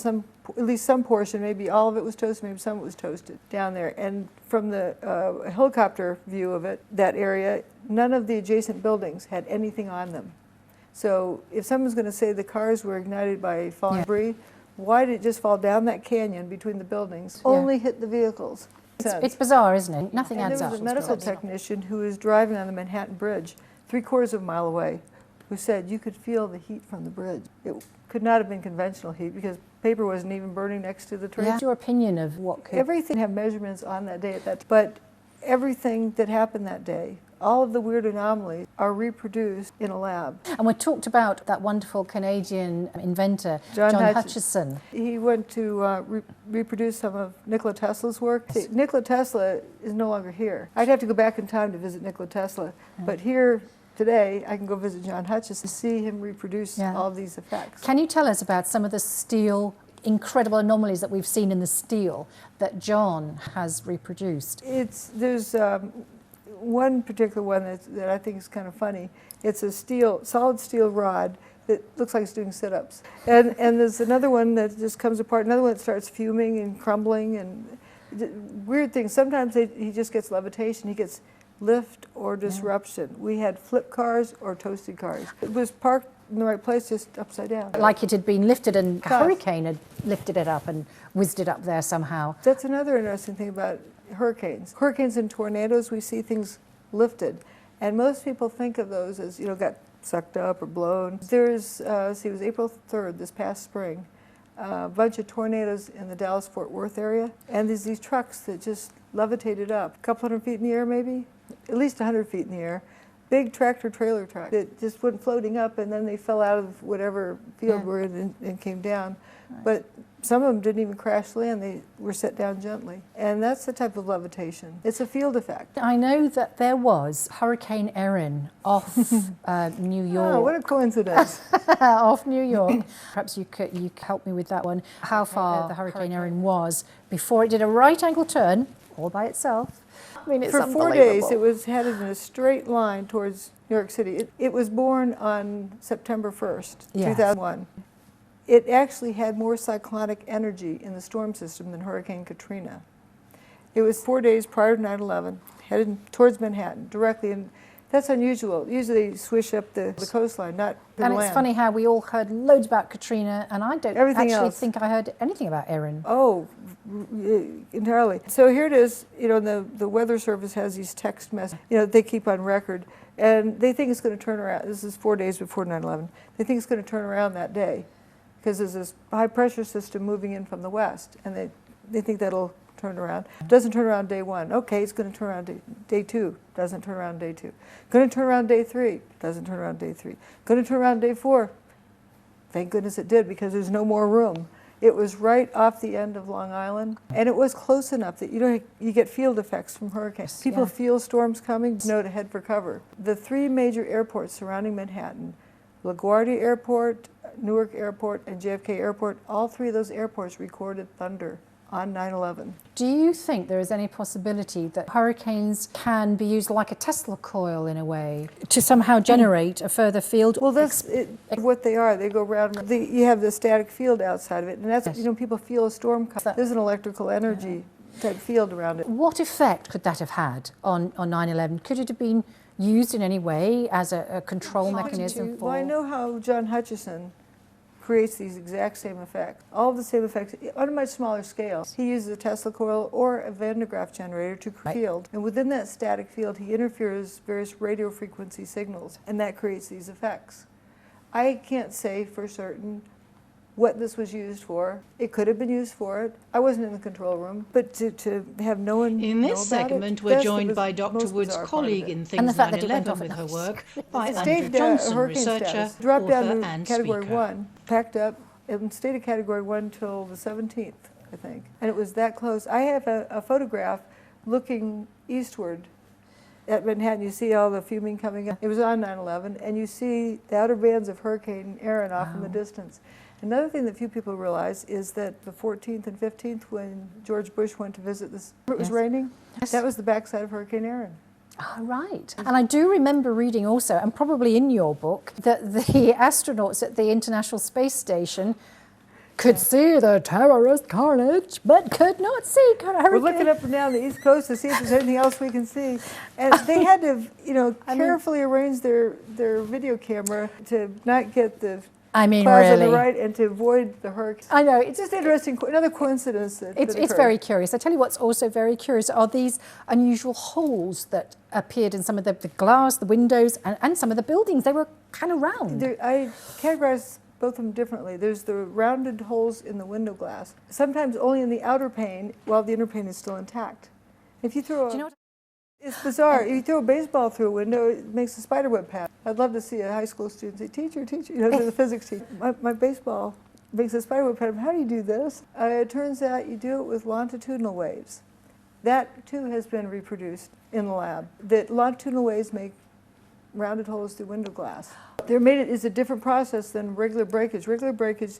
at least some portion, maybe all of it was toasted, maybe some of it was toasted down there. And from the helicopter view of it, that area, none of the adjacent buildings had anything on them. So if someone's going to say the cars were ignited by falling debris, why did it just fall down that canyon between the buildings? Only hit the vehicles. It's bizarre, isn't it? Nothing And adds there up. was a medical technician who was driving on the Manhattan Bridge, 3/4 of a mile away, who said you could feel the heat from the bridge. It could not have been conventional heat because paper wasn't even burning next to the train. What's your opinion of what could... Everything had measurements on that day, but everything that happened that day, all of the weird anomalies are reproduced in a lab. And we talked about that wonderful Canadian inventor, John Hutchison. He went to reproduce some of Nikola Tesla's work. See, Nikola Tesla is no longer here. I'd have to go back in time to visit Nikola Tesla, but here today I can go visit John Hutchison to see him reproduce all of these effects. Can you tell us about some of the steel, incredible anomalies that we've seen in the steel that John has reproduced? There's one particular one that I think is kind of funny. It's a solid steel rod that looks like it's doing sit-ups. And there's another one that just comes apart, another one that starts fuming and crumbling and weird things. Sometimes he just gets levitation. He gets lift or disruption. We had flip cars or toasted cars. It was parked in the right place, just upside down. Like it had been lifted and a hurricane had lifted it up and whizzed it up there somehow. That's another interesting thing about hurricanes. Hurricanes and tornadoes, we see things lifted. And most people think of those as, got sucked up or blown. There's, it was April 3rd, this past spring, a bunch of tornadoes in the Dallas-Fort Worth area. And there's these trucks that just levitated up, a couple hundred feet in the air maybe, at least 100 feet in the air. Big tractor-trailer truck that just went floating up and then they fell out of whatever field we're in and came down. Right. But some of them didn't even crash land, they were set down gently. And that's the type of levitation. It's a field effect. I know that there was Hurricane Erin off New York. Oh, what a coincidence. Off New York. Perhaps you could help me with that one. How far the Hurricane Erin was before it did a right angle turn all by itself. I mean, it's for 4 days, it was headed in a straight line towards New York City. It was born on September 1st, 2001. It actually had more cyclonic energy in the storm system than Hurricane Katrina. It was 4 days prior to 9/11, headed towards Manhattan directly, and that's unusual. Usually they swish up the coastline, not the land. And it's funny how we all heard loads about Katrina, and I don't think I heard anything about Erin. Oh, entirely. So here it is, the Weather Service has these text messages, they keep on record, and they think it's going to turn around. This is 4 days before 9/11. They think it's going to turn around that day because there's this high pressure system moving in from the west, and they think that'll turn around. It doesn't turn around day 1. Okay, it's going to turn around day 2. Doesn't turn around day 2. Going to turn around day 3. Doesn't turn around day 3. Going to turn around day 4. Thank goodness it did because there's no more room. It was right off the end of Long Island, and it was close enough that you get field effects from hurricanes. People feel storms coming, know to head for cover. The 3 major airports surrounding Manhattan, LaGuardia Airport, Newark Airport, and JFK Airport, all 3 of those airports recorded thunder on 9/11. Do you think there is any possibility that hurricanes can be used like a Tesla coil in a way to somehow generate a further field? Well, that's what they are. They go around. You have the static field outside of it, and that's people feel a storm coming. There's an electrical energy type field around it. What effect could that have had on 9/11? Could it have been used in any way as a control mechanism for... Well, I know how John Hutchison creates these exact same effects, all of the same effects on a much smaller scale. He uses a Tesla coil or a Van de Graaff generator to create a field, and within that static field he interferes various radio frequency signals, and that creates these effects. I can't say for certain what this was used for. It could have been used for it. I wasn't in the control room, but to have no one In this know about segment, it, we're that's joined the by Dr. most Wood's bizarre part of colleague it. in And Things the fact that it 9/11 went off with at her night. work by It Andrew stayed Johnson, hurricane researcher, status, dropped author down to and Category speaker. 1, packed up, and stayed at Category 1 till the 17th, I think. And it was that close. I have a photograph looking eastward at Manhattan. You see all the fuming coming up. It was on 9/11, and you see the outer bands of Hurricane Aaron off in the distance. Another thing that few people realize is that the 14th and 15th, when George Bush went to visit this, it was raining. Yes. That was the backside of Hurricane Aaron. Oh, right. And I do remember reading also, and probably in your book, that the astronauts at the International Space Station could see the terrorist carnage, but could not see hurricane. We're looking up and down the East Coast to see if there's anything else we can see. And they had to, carefully arrange their video camera to not get the clouds on the right and to avoid the hurricane. I know. It's just interesting, another coincidence that It's occurred. very curious. I tell you what's also very curious are these unusual holes that appeared in some of the glass, the windows, and some of the buildings. They were kind of round. I categorize both of them differently. There's the rounded holes in the window glass, sometimes only in the outer pane while the inner pane is still intact. If you throw it's bizarre. If you throw a baseball through a window, it makes a spiderweb path. I'd love to see a high school student say, teacher, the physics teacher. My baseball makes a spiderweb pattern. How do you do this? It turns out you do it with longitudinal waves. That, too, has been reproduced in the lab. That longitudinal waves make rounded holes through window glass. They're made, it's a different process than regular breakage. Regular breakage,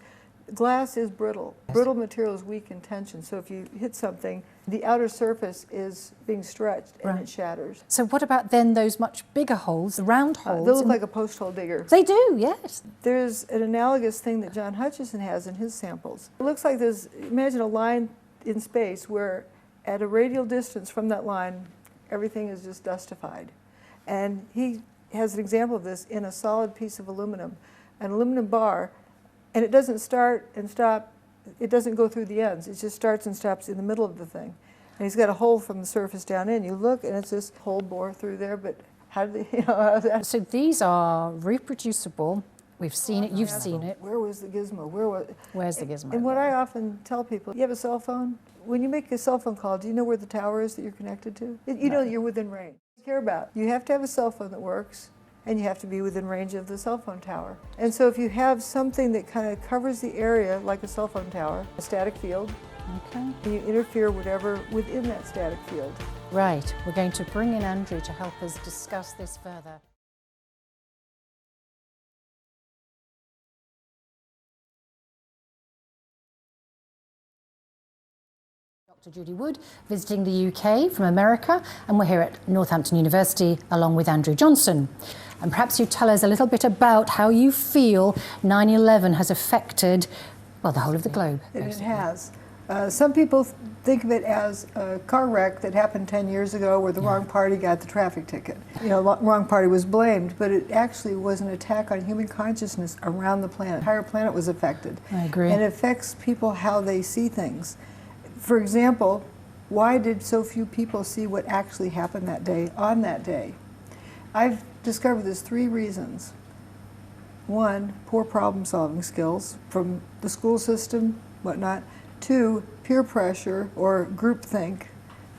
glass is brittle. Brittle material is weak in tension, so if you hit something, the outer surface is being stretched and it shatters. So what about then those much bigger holes, the round holes? They look like a post hole digger. They do, yes. There's an analogous thing that John Hutchison has in his samples. It looks like there's, imagine a line in space where at a radial distance from that line, everything is just dustified. And he has an example of this in a solid piece of aluminum, an aluminum bar, and it doesn't start and stop, it doesn't go through the ends, it just starts and stops in the middle of the thing. And he's got a hole from the surface down in. You look and it's this hole bore through there, but how did they, So these are reproducible. We've seen it, you've seen it. Where was the gizmo? Where's the gizmo? And what I often tell people, you have a cell phone? When you make a cell phone call, do you know where the tower is that you're connected to? You know you're within range. What do you care about? You have to have a cell phone that works, and you have to be within range of the cell phone tower. And so if you have something that kind of covers the area, like a cell phone tower, a static field, and you interfere whatever within that static field. Right, we're going to bring in Andrew to help us discuss this further. Dr. Judy Wood, visiting the UK from America, and we're here at Northampton University along with Andrew Johnson. And perhaps you tell us a little bit about how you feel 9/11 has affected, well, the whole of the globe. And it has. Some people think of it as a car wreck that happened 10 years ago where the wrong party got the traffic ticket. Wrong party was blamed, but it actually was an attack on human consciousness around the planet. The entire planet was affected. I agree. And it affects people how they see things. For example, why did so few people see what actually happened that day, on that day? I've discovered there's 3 reasons. 1, poor problem-solving skills from the school system, whatnot. 2, peer pressure or groupthink.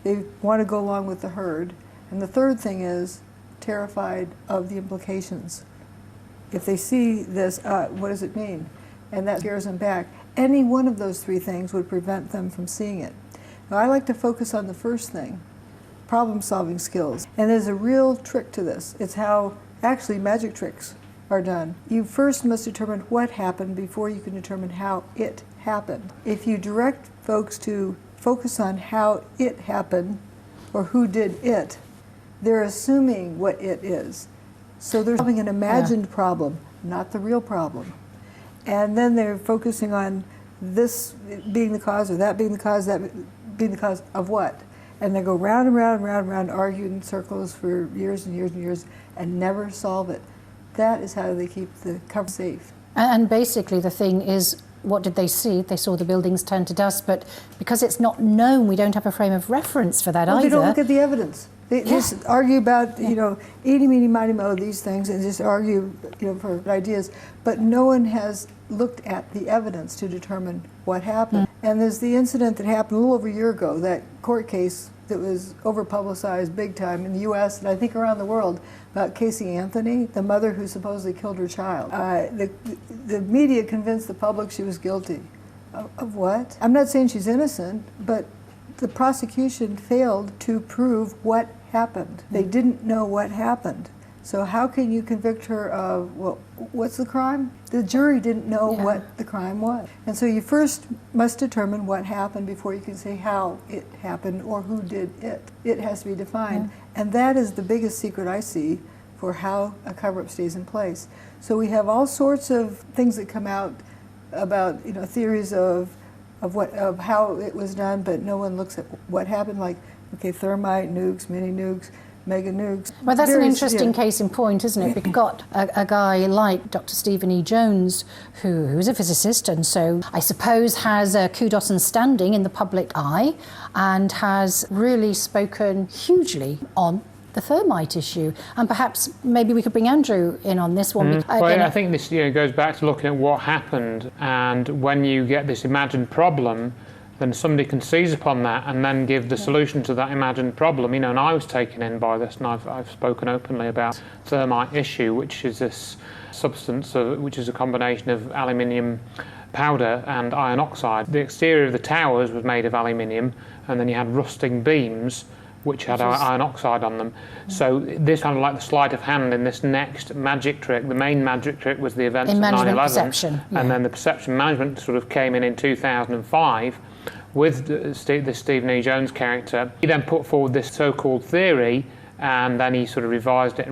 They want to go along with the herd. And the third thing is terrified of the implications. If they see this, what does it mean? And that scares them back. Any one of those 3 things would prevent them from seeing it. Now, I like to focus on the first thing, problem-solving skills. And there's a real trick to this. It's how actually magic tricks are done. You first must determine what happened before you can determine how it happened. If you direct folks to focus on how it happened or who did it, they're assuming what it is. So they're solving an imagined problem, not the real problem. And then they're focusing on this being the cause or that being the cause, that being the cause of what. And they go round and round and round and round, argue in circles for years and years and years, and never solve it. That is how they keep the cover safe. And basically the thing is, what did they see? They saw the buildings turn to dust, but because it's not known, we don't have a frame of reference for that either. They don't look at the evidence. They just argue about, you know, eeny, meeny, miny, mo, these things, and just argue, you know, for ideas. But no one has looked at the evidence to determine what happened. And there's the incident that happened a little over a year ago, that court case that was over-publicized big time in the U.S. and I think around the world about Casey Anthony, the mother who supposedly killed her child. The media convinced the public she was guilty. Of what? I'm not saying she's innocent, but the prosecution failed to prove what happened. They didn't know what happened. So how can you convict her of, well, what's the crime? The jury didn't know what the crime was. And so you first must determine what happened before you can say how it happened or who did it. It has to be defined. And that is the biggest secret I see for how a cover-up stays in place. So we have all sorts of things that come out about, you know, theories of how it was done, but no one looks at what happened, like, okay, thermite, nukes, mini nukes, mega nukes. Well, that's an interesting case in point, isn't it? We've got a guy like Dr. Stephen E. Jones, who's a physicist, and so I suppose has kudos and standing in the public eye, and has really spoken hugely on the thermite issue. And perhaps maybe we could bring Andrew in on this one. Well, I think this goes back to looking at what happened, and when you get this imagined problem, then somebody can seize upon that and then give the solution to that imagined problem. You know, and I was taken in by this, and I've spoken openly about thermite issue, which is this substance which is a combination of aluminium powder and iron oxide. The exterior of the towers was made of aluminium, and then you had rusting beams which had iron oxide on them. So this kind of like the sleight of hand in this next magic trick. The main magic trick was the events of 9/11, perception, and then the perception management sort of came in 2005 with the Stephen E. Jones character. He then put forward this so-called theory, and then he sort of revised it,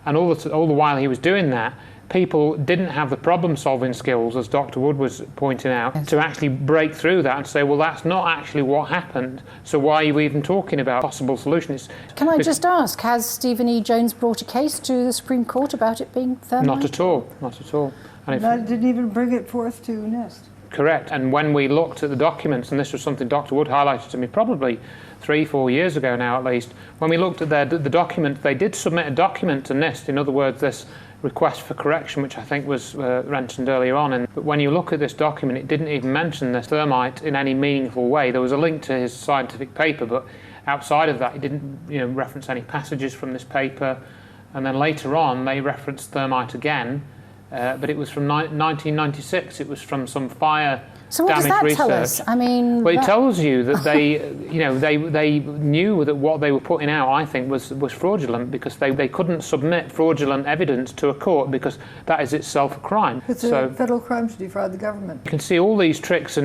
and all the while he was doing that, people didn't have the problem-solving skills, as Dr. Wood was pointing out, to actually break through that and say, well, that's not actually what happened, so why are you even talking about possible solutions? Can I just ask, has Stephen E. Jones brought a case to the Supreme Court about it being thermite? Not at all, not at all. And Didn't even bring it forth to NIST. Correct. And when we looked at the documents, and this was something Dr. Wood highlighted to me probably 3-4 years ago now at least, when we looked at the document, they did submit a document to NIST, in other words, this request for correction, which I think was mentioned earlier on. But when you look at this document, it didn't even mention this thermite in any meaningful way. There was a link to his scientific paper, but outside of that, it didn't reference any passages from this paper. And then later on, they referenced thermite again, but it was from 1996. It was from some fire So what does damage that research. tell us? I mean, well, it tells you that they, they knew that what they were putting out, I think, was fraudulent, because they couldn't submit fraudulent evidence to a court, because that is itself a crime. It's a federal crime to defraud the government. You can see all these tricks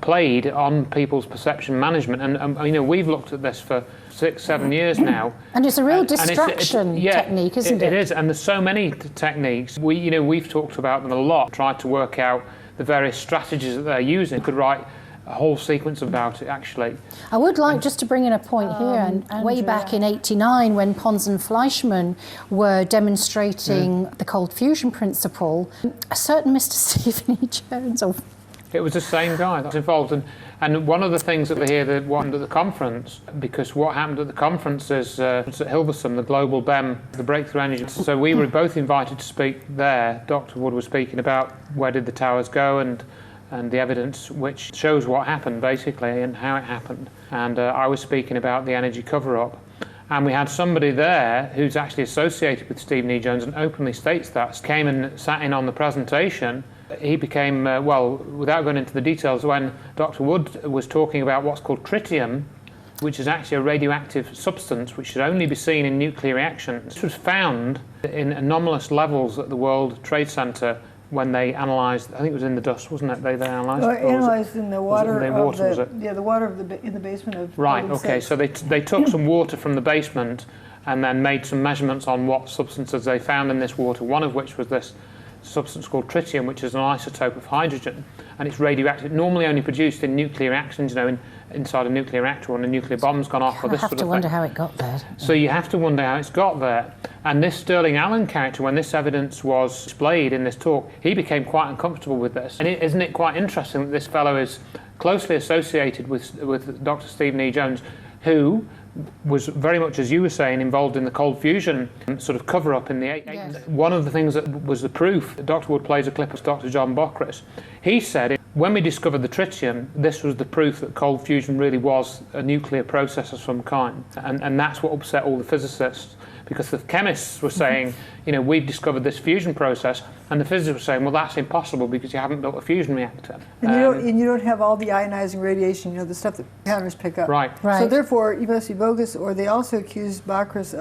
played on people's perception management, and we've looked at this for 6-7 years now. And it's a real distraction technique, isn't it? It is, and there's so many techniques. We've talked about them a lot, tried to work out the various strategies that they're using. Could write a whole sequence about it, actually. I would like just to bring in a point here, and way back in '89, when Pons&Fleischmann were demonstrating the cold fusion principle, a certain Mr. Stephen E. Jones, it was the same guy that's involved. And one of the things that they hear that happened at the conference, because what happened at the conference is at Hilversum, the global BEM, the breakthrough energy. So we were both invited to speak there. Dr. Wood was speaking about where did the towers go and the evidence which shows what happened basically and how it happened. And I was speaking about the energy cover-up. And we had somebody there who's actually associated with Stephen E. Jones and openly states that, came and sat in on the presentation. He became, without going into the details, when Dr. Wood was talking about what's called tritium, which is actually a radioactive substance which should only be seen in nuclear reactions. This was found in anomalous levels at the World Trade Center when they analysed, I think it was in the dust, wasn't it? They analysed it? Analysed in the water the water in the basement of Right, Building okay, 6. so they took some water from the basement and then made some measurements on what substances they found in this water, one of which was this substance called tritium, which is an isotope of hydrogen, and it's radioactive. Normally only produced in nuclear reactions, inside a nuclear reactor when a nuclear bomb's gone off, or this sort of thing. I have to wonder how it got there. So you have to wonder how it's got there. And this Sterling Allen character, when this evidence was displayed in this talk, he became quite uncomfortable with this. And isn't it quite interesting that this fellow is closely associated with Dr. Stephen E. Jones, who was very much, as you were saying, involved in the cold fusion sort of cover-up in the 80s. Yes. One of the things that was the proof, Dr. Wood plays a clip of Dr. John Bockris. He said, when we discovered the tritium, this was the proof that cold fusion really was a nuclear process of some kind. And that's what upset all the physicists, because the chemists were saying, we've discovered this fusion process, and the physicists were saying, well, that's impossible because you haven't built a fusion reactor. And you don't have all the ionizing radiation, the stuff that cameras pick up. Right. So therefore, you must be bogus, or they also accused Bockris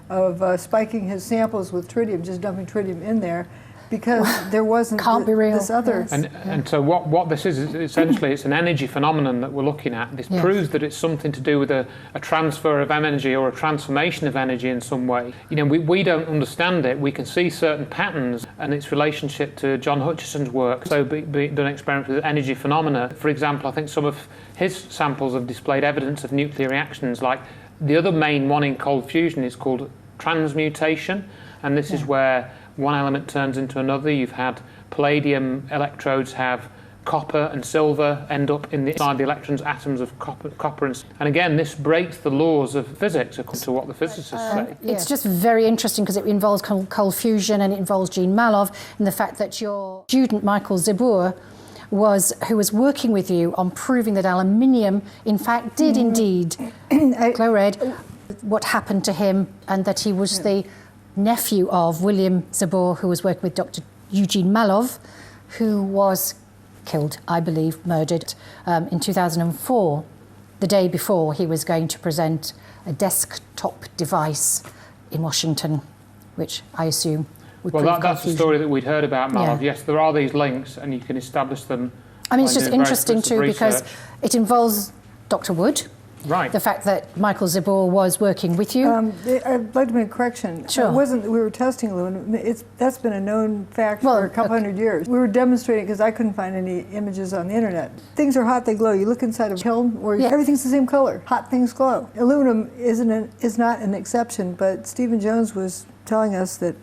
of spiking his samples with tritium, just dumping tritium in there, because there wasn't this other. Yes. And so what this is essentially, it's an energy phenomenon that we're looking at. This proves that it's something to do with a transfer of energy or a transformation of energy in some way. We don't understand it. We can see certain patterns and its relationship to John Hutchison's work. So done experiments with energy phenomena. For example, I think some of his samples have displayed evidence of nuclear reactions. Like the other main one in cold fusion is called transmutation, and this is where one element turns into another. You've had palladium electrodes have copper and silver end up inside the electrons, atoms of copper and again, this breaks the laws of physics according to what the physicists say. It's just very interesting because it involves cold fusion and it involves Jean Malov, and the fact that your student Michael Zebour who was working with you on proving that aluminium in fact did indeed glow red, what happened to him, and that he was the nephew of William Zebour, who was working with Dr. Eugene Malov, who was killed, I believe, murdered in 2004, the day before he was going to present a desktop device in Washington, which I assume would prove that's the story that we'd heard about Malov. Yeah. Yes, there are these links, and you can establish them. I mean, it's just interesting too because it involves Dr. Wood. Right. The fact that Michael Zebour was working with you. I'd like to make a correction. Sure. It wasn't that we were testing aluminum. That's been a known fact for a couple hundred years. We were demonstrating because I couldn't find any images on the internet. Things are hot, they glow. You look inside a kiln where everything's the same color. Hot things glow. Aluminum is not an exception, but Stephen Jones was telling us that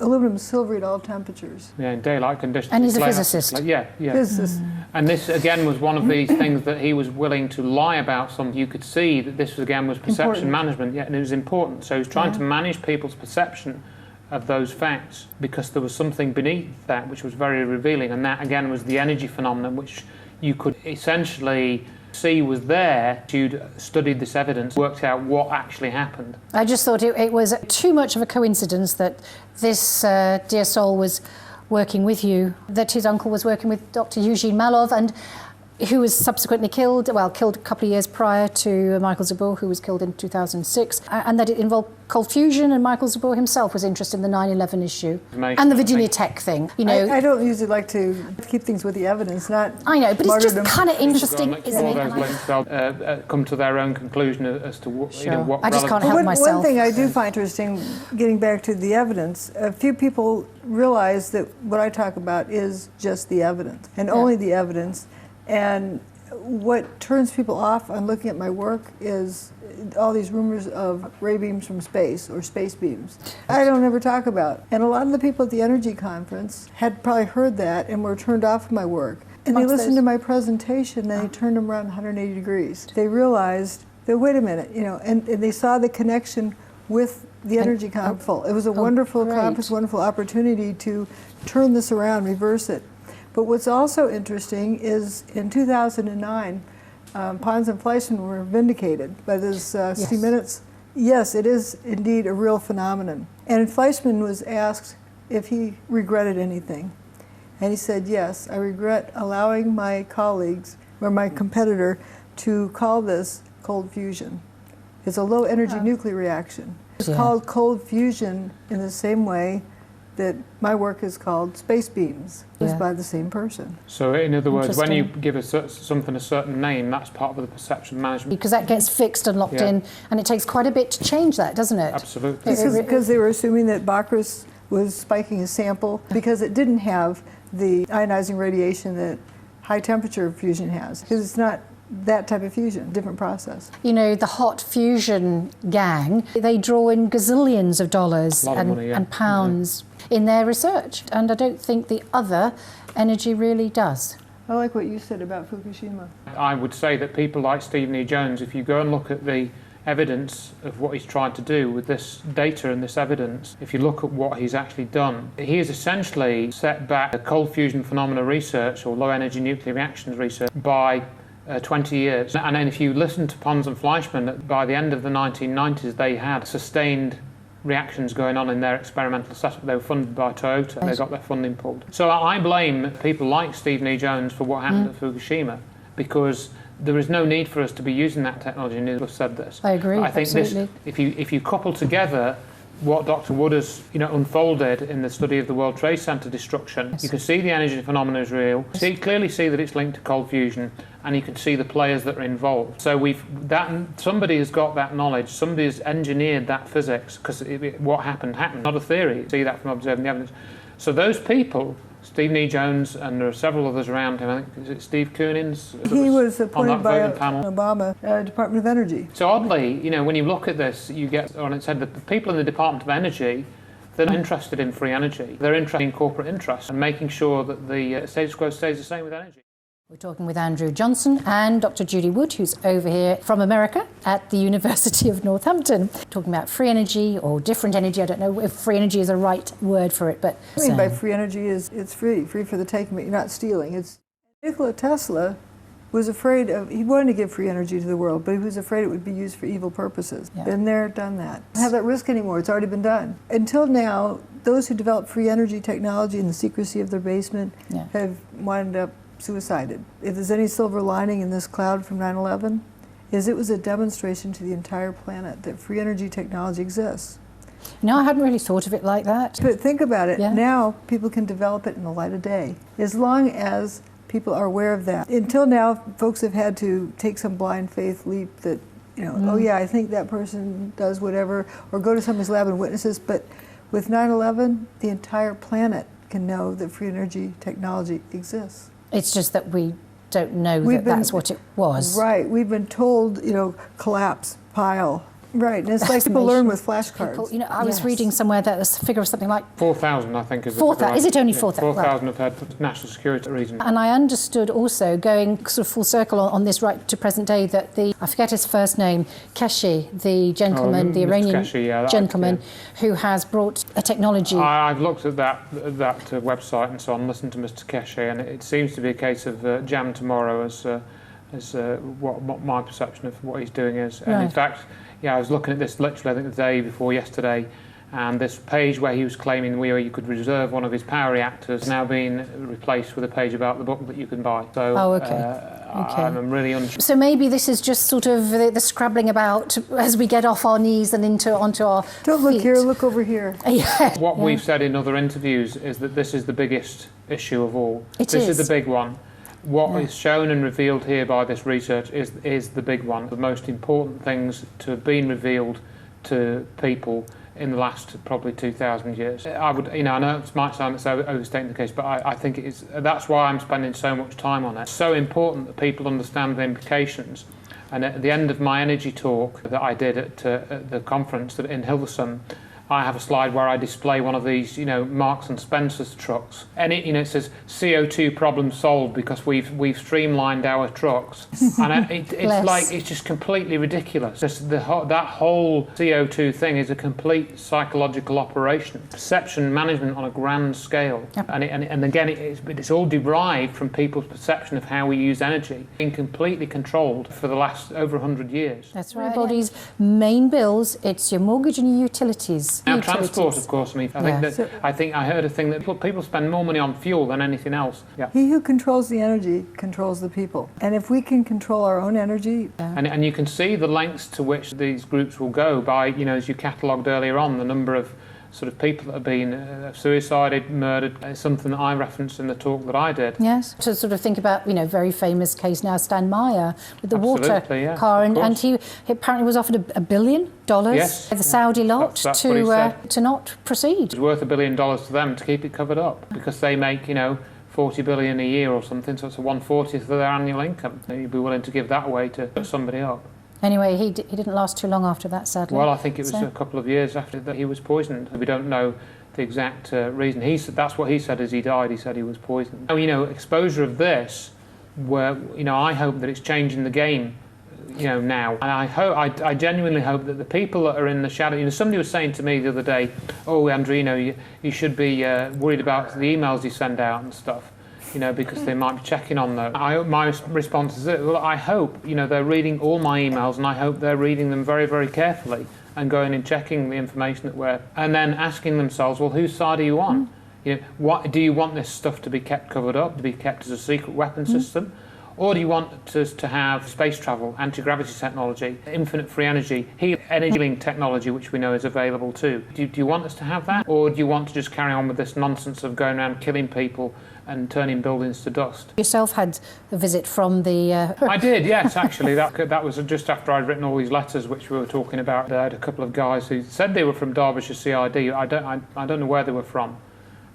aluminum is silvery at all temperatures. Yeah, in daylight conditions. And he's a physicist. Physicist. And this again was one of these things that he was willing to lie about. You could see that this again was perception management, and it was important. So he was trying to manage people's perception of those facts because there was something beneath that which was very revealing, and that again was the energy phenomenon, which you could essentially see was there. You'd studied this evidence, worked out what actually happened. I just thought it was too much of a coincidence that this dear soul was working with you, that his uncle was working with Dr. Eugene Malov, and who was subsequently killed a couple of years prior to Michael Zebour, who was killed in 2006, and that it involved cold fusion, and Michael Zebour himself was interested in the 9/11 issue and the Virginia Tech thing. I don't usually like to keep things with the evidence, not I know, but it's just kind of interesting, isn't it? Those links, they'll come to their own conclusion as to what, what I just can't help myself. One thing I do find interesting, getting back to the evidence, a few people realize that what I talk about is just the evidence, and only the evidence. And what turns people off on looking at my work is all these rumors of ray beams from space or space beams. I don't ever talk about. And a lot of the people at the energy conference had probably heard that and were turned off of my work. And they listened to my presentation and they turned them around 180 degrees. They realized that, wait a minute, and they saw the connection with the energy conference. It was a wonderful conference, wonderful opportunity to turn this around, reverse it. But what's also interesting is in 2009, Pons&Fleischmann were vindicated by this 60 Minutes. Yes, it is indeed a real phenomenon. And Fleischmann was asked if he regretted anything. And he said, yes, I regret allowing my colleagues, or my competitor, to call this cold fusion. It's a low energy nuclear reaction. It's called cold fusion in the same way that my work is called space beams. It's by the same person. So in other words, when you give something a certain name, that's part of the perception management. Because that gets fixed and locked in, and it takes quite a bit to change that, doesn't it? Absolutely. Because they were assuming that Bockris was spiking his sample because it didn't have the ionizing radiation that high temperature fusion has. Because it's not that type of fusion, different process. You know, the hot fusion gang, they draw in gazillions of dollars and pounds in their research. And I don't think the other energy really does. I like what you said about Fukushima. I would say that people like Stephen E. Jones, if you go and look at the evidence of what he's tried to do with this data and this evidence, if you look at what he's actually done, he has essentially set back the cold fusion phenomena research or low energy nuclear reactions research by 20 years. And then if you listen to Pons&Fleischmann, by the end of the 1990s they had sustained reactions going on in their experimental setup. They were funded by Toyota. They got their funding pulled. So I blame people like Stephen E. Jones for what happened at Fukushima, because there is no need for us to be using that technology, and we've said this. I agree, I think absolutely. This, if you couple together what Dr. Wood has unfolded in the study of the World Trade Center destruction, you can see the energy phenomena is real. You clearly see that it's linked to cold fusion, and you can see the players that are involved. So somebody has got that knowledge, somebody has engineered that physics, because what happened, not a theory. You see that from observing the evidence. So those people, Stephen E. Jones, and there are several others around him. I think, is it Steve Koonins? He was appointed by panel. Obama, Department of Energy. So oddly, when you look at this, you get on it said that the people in the Department of Energy, they're not interested in free energy. They're interested in corporate interests and making sure that the status quo stays the same with energy. We're talking with Andrew Johnson and Dr. Judy Wood, who's over here from America at the University of Northampton, talking about free energy or different energy. I don't know if free energy is a right word for it, but... I mean, by free energy is it's free for the taking, but you're not stealing. Nikola Tesla was afraid of, he wanted to give free energy to the world, but he was afraid it would be used for evil purposes. Yeah. Been there, done that. Don't have that risk anymore, it's already been done. Until now, those who developed free energy technology in the secrecy of their basement have wound up suicided. If there's any silver lining in this cloud from 9/11, is it was a demonstration to the entire planet that free energy technology exists. No, I hadn't really thought of it like that. But think about it, now people can develop it in the light of day, as long as people are aware of that. Until now, folks have had to take some blind faith leap that, oh yeah, I think that person does whatever, or go to somebody's lab and witnesses, but with 9/11, the entire planet can know that free energy technology exists. It's just that we don't know that that's what it was. Right. We've been told, collapse, pile. Right. And it's like people learn with flashcards. I was reading somewhere that there's a figure of something like 4,000, I think, is 4,000. Is it only 4,000? 4,000 have had national security reasons. And I understood also, going sort of full circle on this right to present day, that I forget his first name, Keshi, the gentleman, the Iranian gentleman, who has brought a technology. I've looked at that website and so on, listened to Mr. Keshi, and it seems to be a case of jam tomorrow as what my perception of what he's doing is. And in fact, I was looking at this literally, I think, the day before yesterday, and this page where he was claiming where you could reserve one of his power reactors now being replaced with a page about the book that you can buy. So I'm really unsure. So maybe this is just sort of the scrabbling about as we get off our knees and onto our Don't look here, look over here. What we've said in other interviews is that this is the biggest issue of all. This is the big one. What is shown and revealed here by this research is the big one. The most important things to have been revealed to people in the last probably 2,000 years. I would, I know it might sound like overstating the case, but I think it is. That's why I'm spending so much time on it. It's so important that people understand the implications. And at the end of my energy talk that I did at the conference in Hilversum, I have a slide where I display one of these, Marks and Spencer's trucks, and it says CO2 problem solved because we've streamlined our trucks, and it's just completely ridiculous. That whole CO2 thing is a complete psychological operation, perception management on a grand scale, and again it's all derived from people's perception of how we use energy, being completely controlled for the last over 100 years. That's right. Everybody's main bills, it's your mortgage and your utilities. Now, transport, of course. I think I heard a thing that people spend more money on fuel than anything else. Yeah. He who controls the energy controls the people, and if we can control our own energy, and you can see the lengths to which these groups will go by, as you catalogued earlier on, the number of sort of people that have been suicided, murdered. It's something that I referenced in the talk that I did. Yes, to sort of think about, very famous case now, Stan Meyer with the water Yeah, car, and he apparently was offered $1 billion by the Saudi lot that's what he said. to not proceed. It's worth $1 billion to them to keep it covered up because they make, $40 billion a year or something, so it's a 1/40th of their annual income. You'd be willing to give that away to put somebody up. Anyway, he didn't last too long after that, sadly. Well, I think it was a couple of years after that he was poisoned. We don't know the exact reason. He said that's what he said as he died. He said he was poisoned. Exposure of this, where I hope that it's changing the game. Now, and I genuinely hope that the people that are in the shadow. Somebody was saying to me the other day, "Oh, Andrew, you should be worried about the emails you send out and stuff, because they might be checking on them." My response is, well, I hope they're reading all my emails, and I hope they're reading them very, very carefully and going and checking the information that we're, and then asking themselves, well, whose side are you on? What do you want this stuff to be kept covered up, to be kept as a secret weapon system? Or do you want us to have space travel, anti-gravity technology, infinite free energy, healing technology, which we know is available too? Do you want us to have that? Or do you want to just carry on with this nonsense of going around killing people and turning buildings to dust? Yourself had a visit from the... I did, yes, actually. That was just after I'd written all these letters which we were talking about. I had a couple of guys who said they were from Derbyshire CID. I don't know where they were from.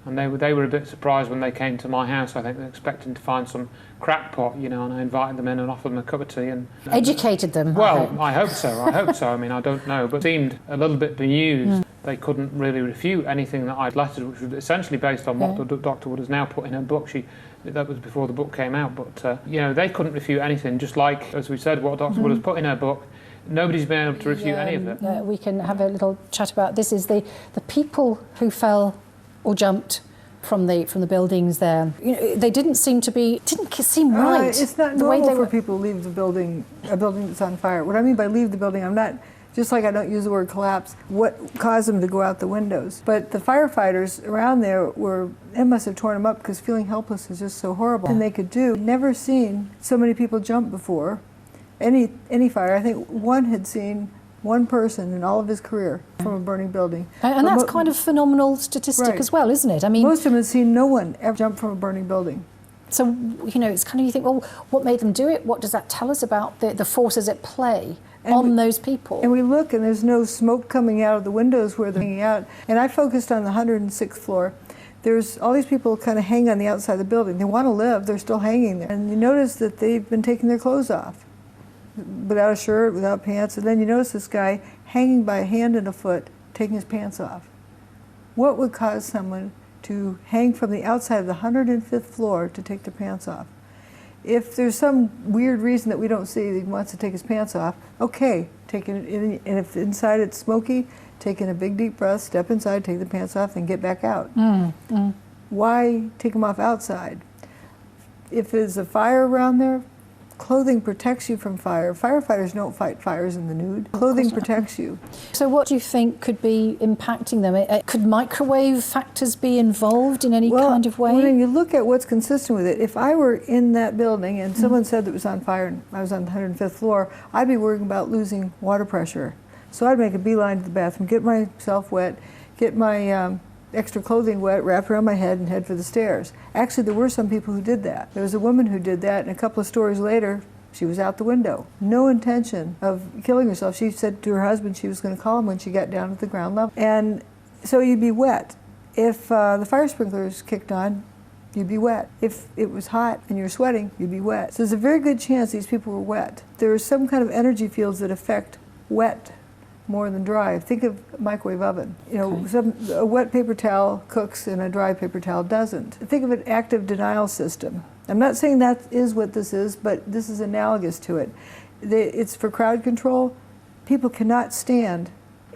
And they were a bit surprised when they came to my house. I think they're expecting to find some crackpot, and I invited them in and offered them a cup of tea. And educated them. Well, I hope so. I mean, I don't know, but seemed a little bit bemused. They couldn't really refute anything that I'd lettered, which was essentially based on what Dr. Wood has now put in her book. That was before the book came out, but they couldn't refute anything. Just like, as we said, what Dr. Wood has put in her book, nobody's been able to refute any of it. We can have a little chat about this. Is the people who fell or jumped from the buildings there. They didn't seem right. It's not normal for people to leave a building that's on fire. What I mean by leave the building, I'm not, just like I don't use the word collapse, what caused them to go out the windows. But the firefighters around there it must have torn them up because feeling helpless is just so horrible. And they could do. Never seen so many people jump before. Any fire. I think one had seen one person in all of his career from a burning building. And that's kind of phenomenal statistic as well, isn't it? I mean, most of them had seen no one ever jump from a burning building. So, it's kind of, you think, well, what made them do it? What does that tell us about the forces at play on those people? And we look, and there's no smoke coming out of the windows where they're hanging out. And I focused on the 106th floor. There's all these people kind of hang on the outside of the building. They want to live, they're still hanging there. And you notice that they've been taking their clothes off. Without a shirt, without pants, and then you notice this guy hanging by a hand and a foot, taking his pants off. What would cause someone to hang from the outside of the 105th floor to take their pants off? If there's some weird reason that we don't see that he wants to take his pants off, okay, taking it in, and if inside it's smoky, taking a big deep breath, step inside, take the pants off, and get back out. Why take them off outside? If there's a fire around there, clothing protects you from fire. Firefighters don't fight fires in the nude. Clothing protects you. So what do you think could be impacting them? Could microwave factors be involved in any kind of way? When you look at what's consistent with it, if I were in that building and someone said that it was on fire and I was on the 105th floor, I'd be worrying about losing water pressure. So I'd make a beeline to the bathroom, get myself wet, get my extra clothing wet, wrap around my head, and head for the stairs. Actually, there were some people who did that. There was a woman who did that, and a couple of stories later, she was out the window. No intention of killing herself. She said to her husband she was going to call him when she got down at the ground level. And so you'd be wet. If the fire sprinklers kicked on, you'd be wet. If it was hot and you're sweating, you'd be wet. So there's a very good chance these people were wet. There are some kind of energy fields that affect wet more than dry. Think of a microwave oven. A wet paper towel cooks and a dry paper towel doesn't. Think of an active denial system. I'm not saying that is what this is, but this is analogous to it. It's for crowd control. People cannot stand.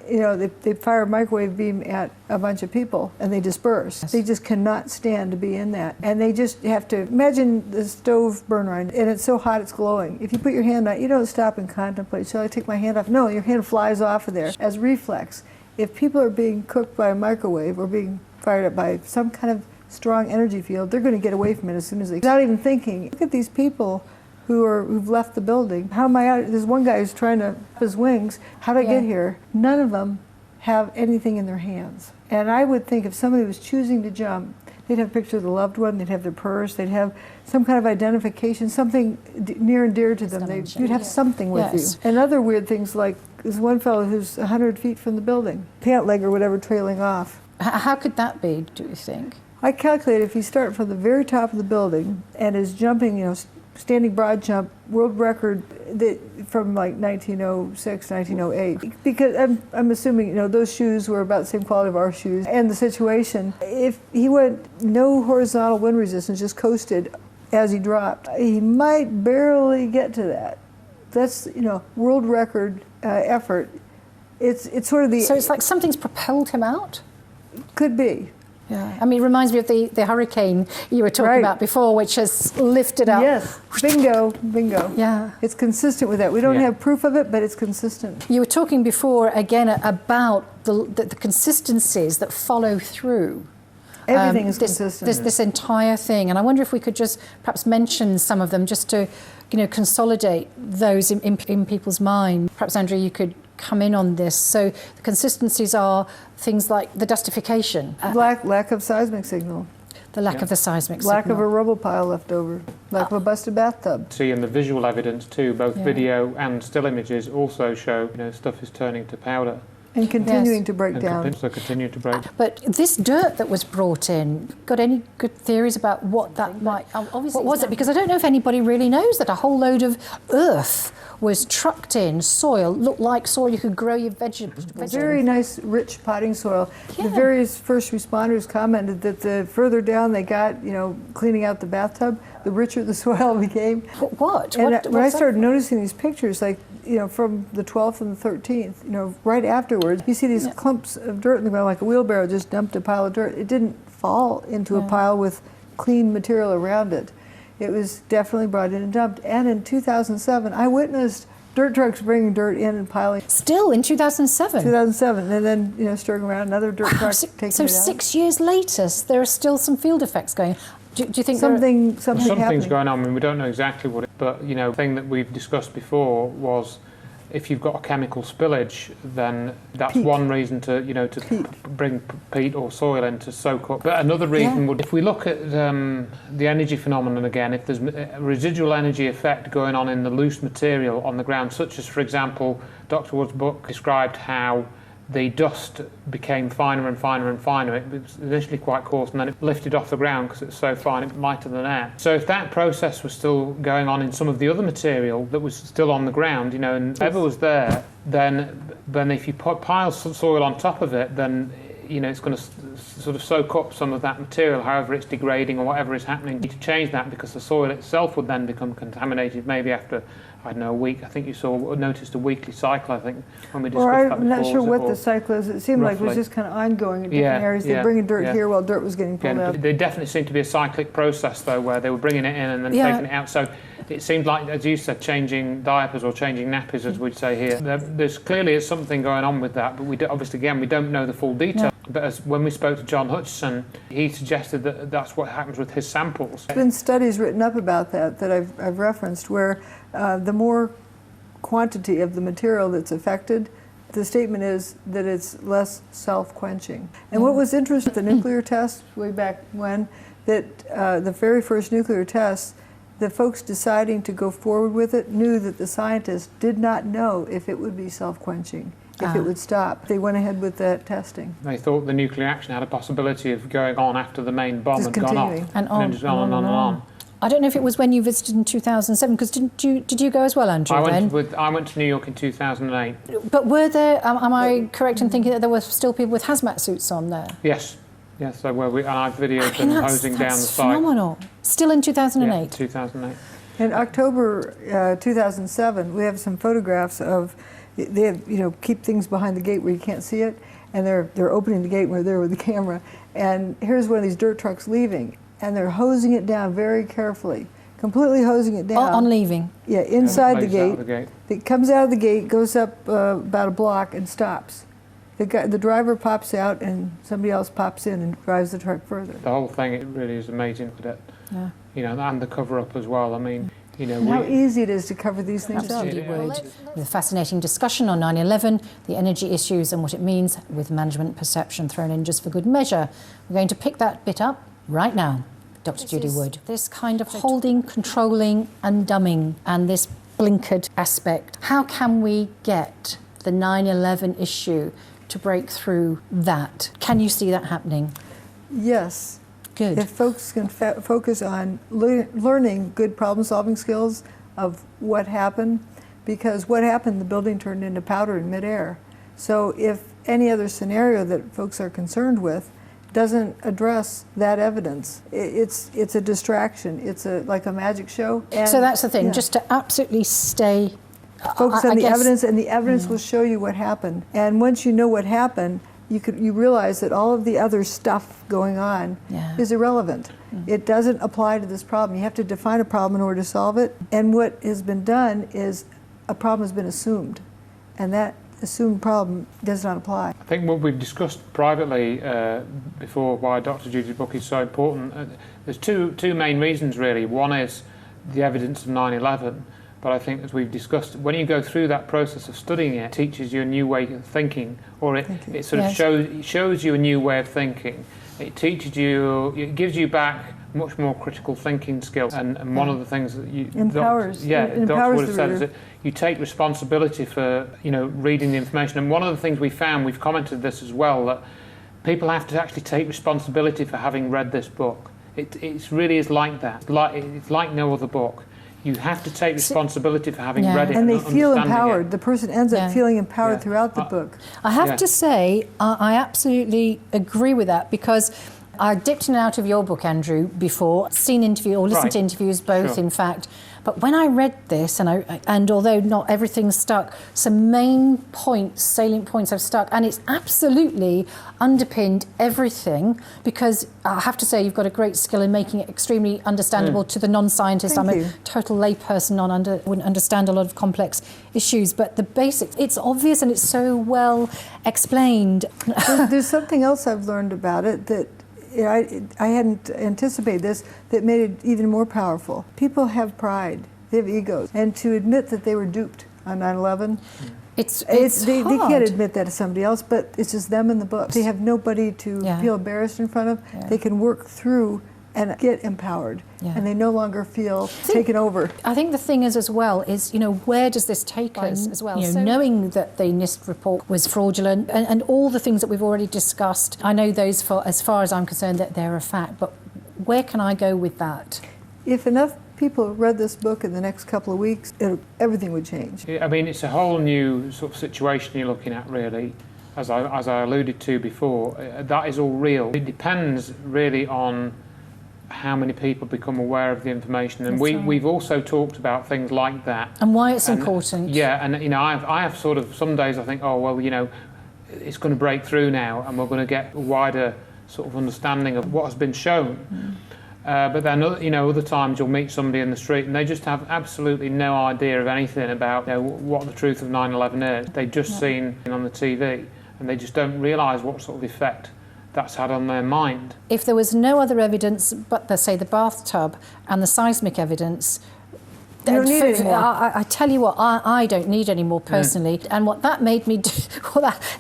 They fire a microwave beam at a bunch of people and they disperse. They just cannot stand to be in that. And they just have to, imagine the stove burner and it's so hot it's glowing. If you put your hand on it, you don't stop and contemplate, shall I take my hand off? No, your hand flies off of there as reflex. If people are being cooked by a microwave or being fired up by some kind of strong energy field, they're going to get away from it as soon as they, without even thinking. Look at these people who've left the building. How am I out? There's one guy who's trying to flap his wings. How did I get here? None of them have anything in their hands. And I would think if somebody was choosing to jump, they'd have a picture of the loved one, they'd have their purse, they'd have some kind of identification, something near and dear to them. You'd have something with you. And other weird things, like there's one fellow who's 100 feet from the building, pant leg or whatever trailing off. How could that be, do you think? I calculate if you start from the very top of the building and is jumping, you know, standing broad jump, world record from like 1906, 1908. Because I'm assuming, you know, those shoes were about the same quality of our shoes. And the situation, if he went no horizontal wind resistance, just coasted as he dropped, he might barely get to that. That's, you know, world record effort. It's sort of the... So it's like something's propelled him out? Could be. Yeah, I mean, it reminds me of the hurricane you were talking about before, which has lifted up. Yes, bingo, bingo. Yeah. It's consistent with that. We don't have proof of it, but it's consistent. You were talking before, again, about the consistencies that follow through. Everything is consistent. This entire thing. And I wonder if we could just perhaps mention some of them just to, you know, consolidate those in people's mind. Perhaps, Andrew, you could come in on this. So the consistencies are things like the dustification. Lack of seismic signal. The lack of the seismic signal. Lack of a rubble pile left over. Lack of a busted bathtub. See, and the visual evidence too, both video and still images also show, you know, stuff is turning to powder. And continuing to break down. So continue to break. But this dirt that was brought in, got any good theories about what that might... Obviously, what was it? Because I don't know if anybody really knows that a whole load of earth was trucked in, soil, looked like soil you could grow your vegetables. Very nice, rich potting soil. Yeah. The various first responders commented that the further down they got, you know, cleaning out the bathtub, the richer the soil became. What? When I started noticing these pictures, like, you know, from the 12th and the 13th, you know, right afterwards, you see these clumps of dirt in the ground, like a wheelbarrow just dumped a pile of dirt. It didn't fall into a pile with clean material around it. It was definitely brought in and dumped. And in 2007, I witnessed dirt trucks bringing dirt in and piling. Still in 2007? 2007, and then, you know, stirring around another dirt truck taking it out. So 6 years later, there are still some field effects going. Do you think something's happening? Going on? I mean, we don't know exactly what it, but, you know, the thing that we've discussed before was if you've got a chemical spillage, then that's peat. One reason to, you know, to bring peat or soil in to soak up. But another reason would, if we look at the energy phenomenon again, if there's a residual energy effect going on in the loose material on the ground, such as, for example, Dr. Wood's book described how the dust became finer and finer and finer. It was initially quite coarse, and then it lifted off the ground because it's so fine, it's lighter than air. So if that process was still going on in some of the other material that was still on the ground, you know, and whatever was there, then if you pile soil on top of it, then, you know, it's going to sort of soak up some of that material, however it's degrading or whatever is happening. You need to change that because the soil itself would then become contaminated maybe after, I don't know, a week. I think you noticed a weekly cycle, I think, when we discussed that before. I'm not sure what the cycle is. It seemed like it was just kind of ongoing in different areas. They're bringing dirt here while dirt was getting pulled out. There definitely seemed to be a cyclic process, though, where they were bringing it in and then taking it out. So it seemed like, as you said, changing diapers or changing nappies, as we'd say here. There's clearly something going on with that, but obviously, again, we don't know the full detail. No. But when we spoke to John Hutchison, he suggested that that's what happens with his samples. There's been studies written up about that I've referenced, where the more quantity of the material that's affected, the statement is that it's less self-quenching. And what was interesting, the nuclear test way back when, that the very first nuclear test, the folks deciding to go forward with it knew that the scientists did not know if it would be self-quenching, if it would stop. They went ahead with that testing. They thought the nuclear action had a possibility of going on after the main bomb had gone off. And on. And just on and on. I don't know if it was when you visited in 2007, because did you go as well, Andrew? I went to New York in 2008. But were there, am I correct in thinking that there were still people with hazmat suits on there? Yes. Yes, there were. And I videoed them hosing down the site. Phenomenal. Still in 2008? Yeah, 2008. In October 2007, we have some photographs of, they have, you know, keep things behind the gate where you can't see it, and they're opening the gate and we're there with the camera. And here's one of these dirt trucks leaving, and they're hosing it down very carefully, completely hosing it down. On leaving? Yeah, inside the gate. It comes out of the gate, goes up about a block and stops. The driver pops out and somebody else pops in and drives the truck further. The whole thing, it really is amazing. That, you know, and the cover-up as well. I mean, You know, And how easy it is to cover these things up. Dr. Judy Wood, with a fascinating discussion on 9/11, the energy issues and what it means, with management perception thrown in just for good measure. We're going to pick that bit up right now. Dr. Judy Wood, this kind of holding, controlling and dumbing and this blinkered aspect, how can we get the 9/11 issue to break through that? Can you see that happening? Yes. Good. If folks can focus on learning good problem-solving skills of what happened, because what happened, the building turned into powder in midair. So if any other scenario that folks are concerned with doesn't address that evidence, it's a distraction. It's like a magic show. And, so that's the thing, yeah. just to absolutely stay... Focus on the guess- evidence, and the evidence will show you what happened. And once you know what happened, you realize that all of the other stuff going on is irrelevant. It doesn't apply to this problem. You have to define a problem in order to solve it. And what has been done is a problem has been assumed, and that assumed problem does not apply. I think what we've discussed privately before why Dr. Judy's book is so important. There's two main reasons really. One is the evidence of 9/11. But I think, as we've discussed, when you go through that process of studying it, it teaches you a new way of thinking, or it sort of shows you a new way of thinking. It teaches you, it gives you back much more critical thinking skills. And one of the things that you empowers. Dr. Wood has said is that you take responsibility for reading the information. And one of the things we found, we've commented this as well, that people have to actually take responsibility for having read this book. It really is like that. It's like no other book. You have to take responsibility for having read it. And they feel understanding empowered. it. The person ends up feeling empowered throughout the book. I have to say, I absolutely agree with that, because I dipped in and out of your book, Andrew, before, seen interview or listened to interviews, both in fact. But when I read this, and although not everything stuck, some main points, salient points have stuck, and it's absolutely underpinned everything, because I have to say you've got a great skill in making it extremely understandable to the non-scientist. I'm a total layperson, wouldn't understand a lot of complex issues, but the basics, it's obvious and it's so well explained. There's something else I've learned about it that I hadn't anticipated this, that made it even more powerful. People have pride, they have egos, and to admit that they were duped on 9/11, they can't admit that to somebody else, but it's just them in the book. They have nobody to feel embarrassed in front of. They can work through and get empowered, and they no longer feel taken over. I think the thing is, as well, is, where does this take us as well? Knowing that the NIST report was fraudulent and all the things that we've already discussed, I know those, as far as I'm concerned, that they're a fact, but where can I go with that? If enough people read this book in the next couple of weeks, everything would change. I mean, it's a whole new sort of situation you're looking at, really. As I alluded to before, that is all real. It depends really on how many people become aware of the information, and we've also talked about things like that and why it's important. And I have sort of, some days I think, oh well, it's going to break through now and we're going to get a wider sort of understanding of what has been shown. But then other times you'll meet somebody in the street and they just have absolutely no idea of anything about what the truth of 9/11 is. They've just seen it on the TV and they just don't realise what sort of effect that's had on their mind. If there was no other evidence but, say, the bathtub and the seismic evidence, you don't need any more. I tell you what, I don't need any more personally. And what that made me do,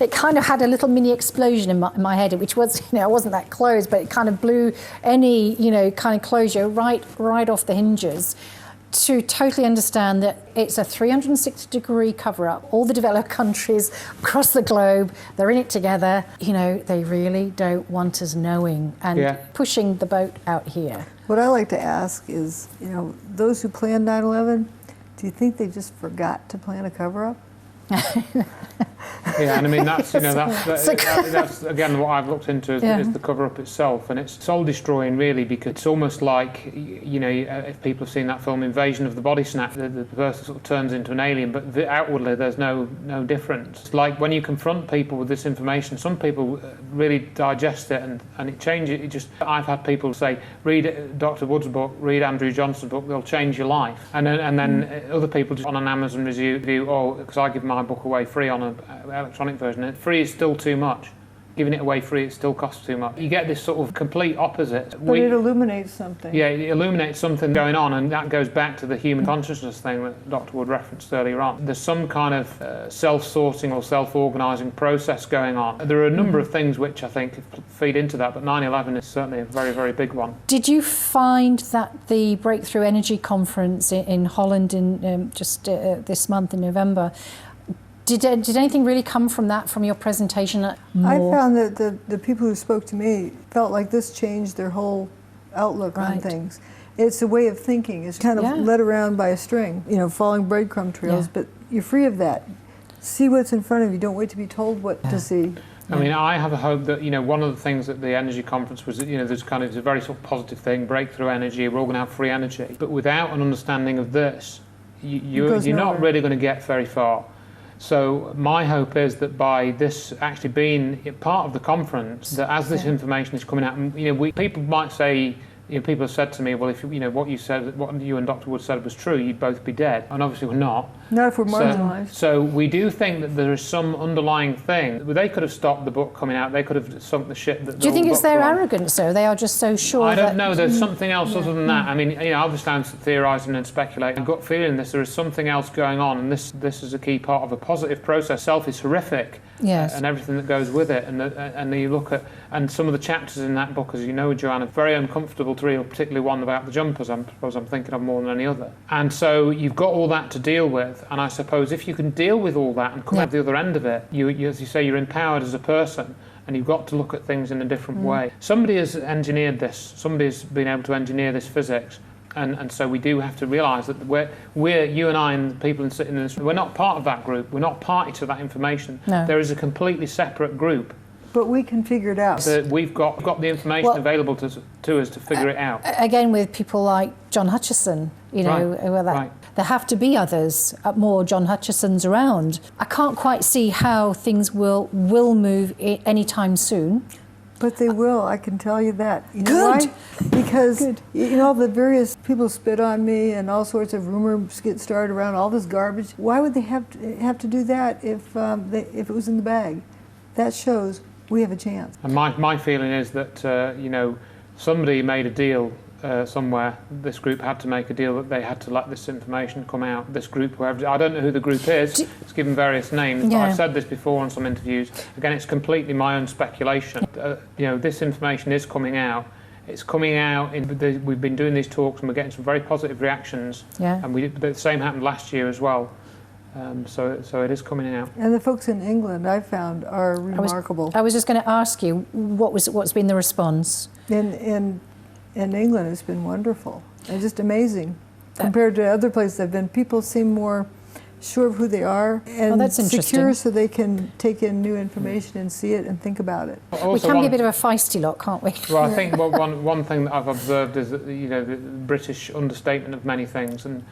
it kind of had a little mini explosion in my head, which was, I wasn't that close, but it kind of blew any, kind of closure right off the hinges. To totally understand that it's a 360-degree cover-up. All the developed countries across the globe, they're in it together. They really don't want us knowing and pushing the boat out here. What I like to ask is, those who planned 9/11, do you think they just forgot to plan a cover-up? Yeah, and I mean that's again what I've looked into is the cover-up itself, and it's soul destroying really, because it's almost like if people have seen that film Invasion of the Body Snatch, the person sort of turns into an alien, but outwardly there's no difference. It's like when you confront people with this information, some people really digest it and it changes. I've had people say, read Dr. Wood's book, read Andrew Johnson's book, they'll change your life, and then other people just on an Amazon review, because I give my book away free on an electronic version, and free is still too much. giving it away free, it still costs too much. You get this sort of complete opposite. But it illuminates something. Yeah, it illuminates something going on, and that goes back to the human consciousness thing that Dr. Wood referenced earlier on. There's some kind of self-sorting or self-organising process going on. There are a number of things which I think feed into that, but 9/11 is certainly a very, very big one. Did you find that the Breakthrough Energy Conference in Holland in just this month in November, did anything really come from that, from your presentation? I found that the people who spoke to me felt like this changed their whole outlook on things. It's a way of thinking. It's kind of led around by a string, you know, following breadcrumb trails, but you're free of that. See what's in front of you. Don't wait to be told what to see. I mean, I have a hope that, you know, one of the things at the energy conference was that, you know, there's kind of a very sort of positive thing, breakthrough energy, we're all going to have free energy. But without an understanding of this, you're not really going to get very far. So my hope is that by this actually being part of the conference, that as this information is coming out, you know, people might say, you know, people have said to me, well, if you know what you said, what you and Dr. Wood said was true, you'd both be dead, and obviously we're not. Not if we're marginalised. So we do think that there is some underlying thing. They could have stopped the book coming out. They could have sunk the ship. Do you think it's their arrogance, though? They are just so sure. I don't know. There's something else other than that. I mean, you know, obviously I'm theorising and speculating. I've got feeling there is something else going on, and this is a key part of a positive process. Self is horrific. Yes. And everything that goes with it, and you look at, and some of the chapters in that book, as you know, Joanne, are very uncomfortable to read, particularly one about the jumpers. I suppose I'm thinking of more than any other. And so you've got all that to deal with, and I suppose if you can deal with all that and come out the other end of it, you, as you say, you're empowered as a person, and you've got to look at things in a different way. Somebody has engineered this. Somebody's been able to engineer this physics. And so we do have to realise that we're you and I and the people sitting in this room, we're not part of that group. We're not party to that information. No. There is a completely separate group. But we can figure it out. We've got the information available to us to figure it out. Again, with people like John Hutchison, you know, there have to be others, more John Hutchisons around. I can't quite see how things will move anytime soon. But they will, I can tell you that. You know why? Because you know, the various people spit on me and all sorts of rumors get started around all this garbage. Why would they have to do that if it was in the bag? That shows we have a chance. And my feeling is that you know, somebody made a deal somewhere. This group had to make a deal that they had to let this information come out. This group, whoever, I don't know who the group is. It's given various names. But I've said this before on some interviews. Again, it's completely my own speculation. You know, this information is coming out. It's coming out. We've been doing these talks and we're getting some very positive reactions. Yeah. And the same happened last year as well. So it is coming out. And the folks in England, I found, are remarkable. I was just going to ask you, what's been the response? In England, it's been wonderful. It's just amazing. Compared to other places I've been, people seem more sure of who they are and secure, so they can take in new information and see it and think about it. We can be a bit of a feisty lot, can't we? Well, I think one thing that I've observed is that, you know, the British understatement of many things, and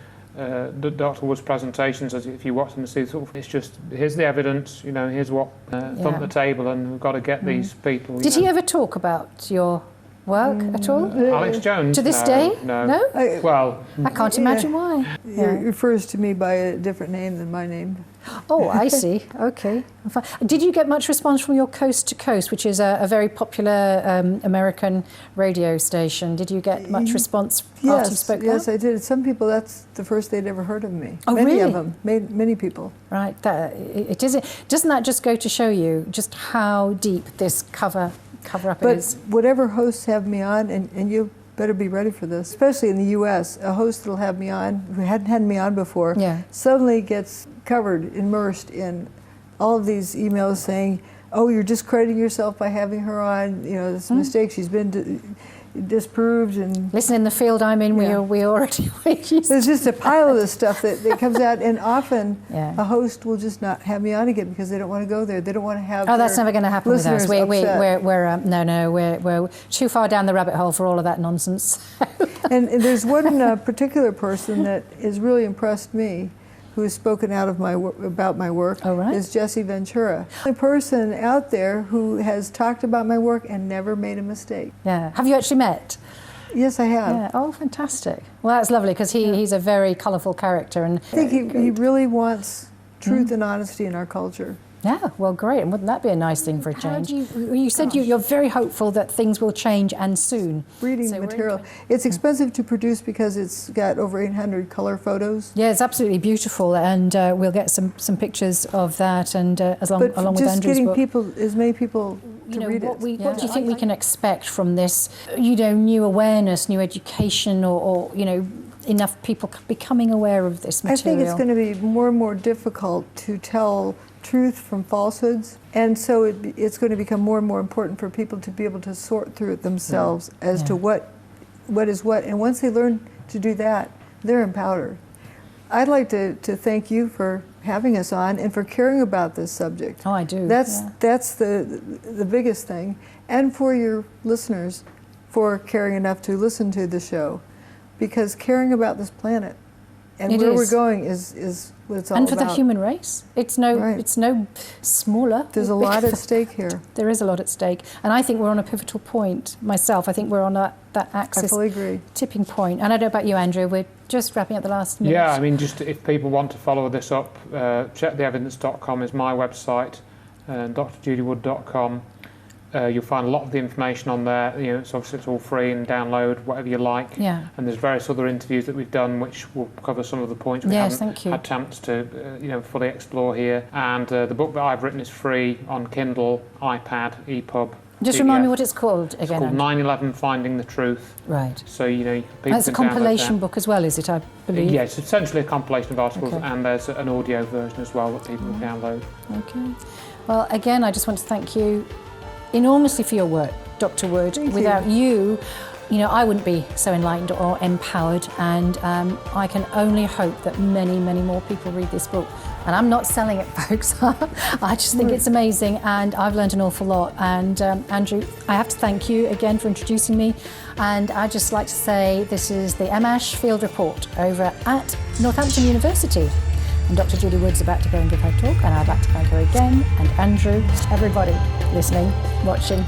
Dr. Wood's presentations, as if you watch them, see sort of, it's just, here's the evidence, you know, here's what thump the table, and we've got to get these people. Did he ever talk about your work at all? Alex Jones? To this day? No? Well, I can't imagine why. He refers to me by a different name than my name. Oh, I see. Okay. Did you get much response from your Coast to Coast, which is a very popular American radio station? Did you get much response after you spoke there? Yes, I did. Some people, that's the first they'd ever heard of me. Oh, many really? of them. Many people. Right. It is. Doesn't that just go to show you just how deep this cover-up is? But whatever hosts have me on, and you better be ready for this, especially in the U.S., a host that'll have me on, who hadn't had me on before, suddenly gets covered, immersed in all of these emails saying, oh, you're discrediting yourself by having her on, you know, this mistake, she's been disproved. And listen, in the field I'm in, we already there's just a pile of this stuff that comes out, and often a host will just not have me on again because they don't want to go there. They don't want to have that's never going to happen with us. We're too far down the rabbit hole for all of that nonsense. And there's one particular person that has really impressed me, who has spoken out of about my work, is Jesse Ventura. The only person out there who has talked about my work and never made a mistake. Yeah. Have you actually met? Yes, I have. Yeah. Oh, fantastic. Well, that's lovely, because he's a very colourful character. And I think he really wants truth and honesty in our culture. Yeah, well, great. And wouldn't that be a nice thing for a change? You said you're very hopeful that things will change and soon. Reading material. It's expensive to produce because it's got over 800 color photos. Yeah, it's absolutely beautiful, and we'll get some pictures of that, and along with Andrew's just getting book. as many people to read it. What do you think we can expect from this? New awareness, new education, or enough people becoming aware of this material? I think it's going to be more and more difficult to tell truth from falsehoods, and so it's going to become more and more important for people to be able to sort through it themselves as to what is what. And once they learn to do that, they're empowered. I'd like to thank you for having us on and for caring about this subject. Oh, I do. That's the biggest thing, and for your listeners for caring enough to listen to the show, because caring about this planet and where we're going is what it's all about. And for the human race, it's no smaller. There's a lot at stake here. There is a lot at stake, and I think we're on a pivotal point. Myself, I think we're on that axis. I fully agree. Tipping point. And I don't know about you, Andrew. We're just wrapping up the last minute. Yeah, I mean, just if people want to follow this up, checktheevidence.com is my website, drjudywood.com. You'll find a lot of the information on there. It's obviously it's all free and download whatever you like. Yeah. And there's various other interviews that we've done which will cover some of the points we haven't had chance to fully explore here. And the book that I've written is free on Kindle, iPad, EPUB. Just remind me what it's called again. It's called 9/11 Finding the Truth. Right. So people That's a can compilation book as well, is it? I believe. Yeah, it's essentially a compilation of articles, and there's an audio version as well that people can download. Okay. Well, again, I just want to thank you enormously for your work, Dr. Wood. Without you, I wouldn't be so enlightened or empowered, and I can only hope that many, many more people read this book. And I'm not selling it, folks. I just think it's amazing, and I've learned an awful lot. And Andrew, I have to thank you again for introducing me. And I'd just like to say this is the MASH Field Report over at Northampton University. And Dr. Judy Wood's about to go and give her talk, and I'd like to thank her again, and Andrew, everybody listening, watching.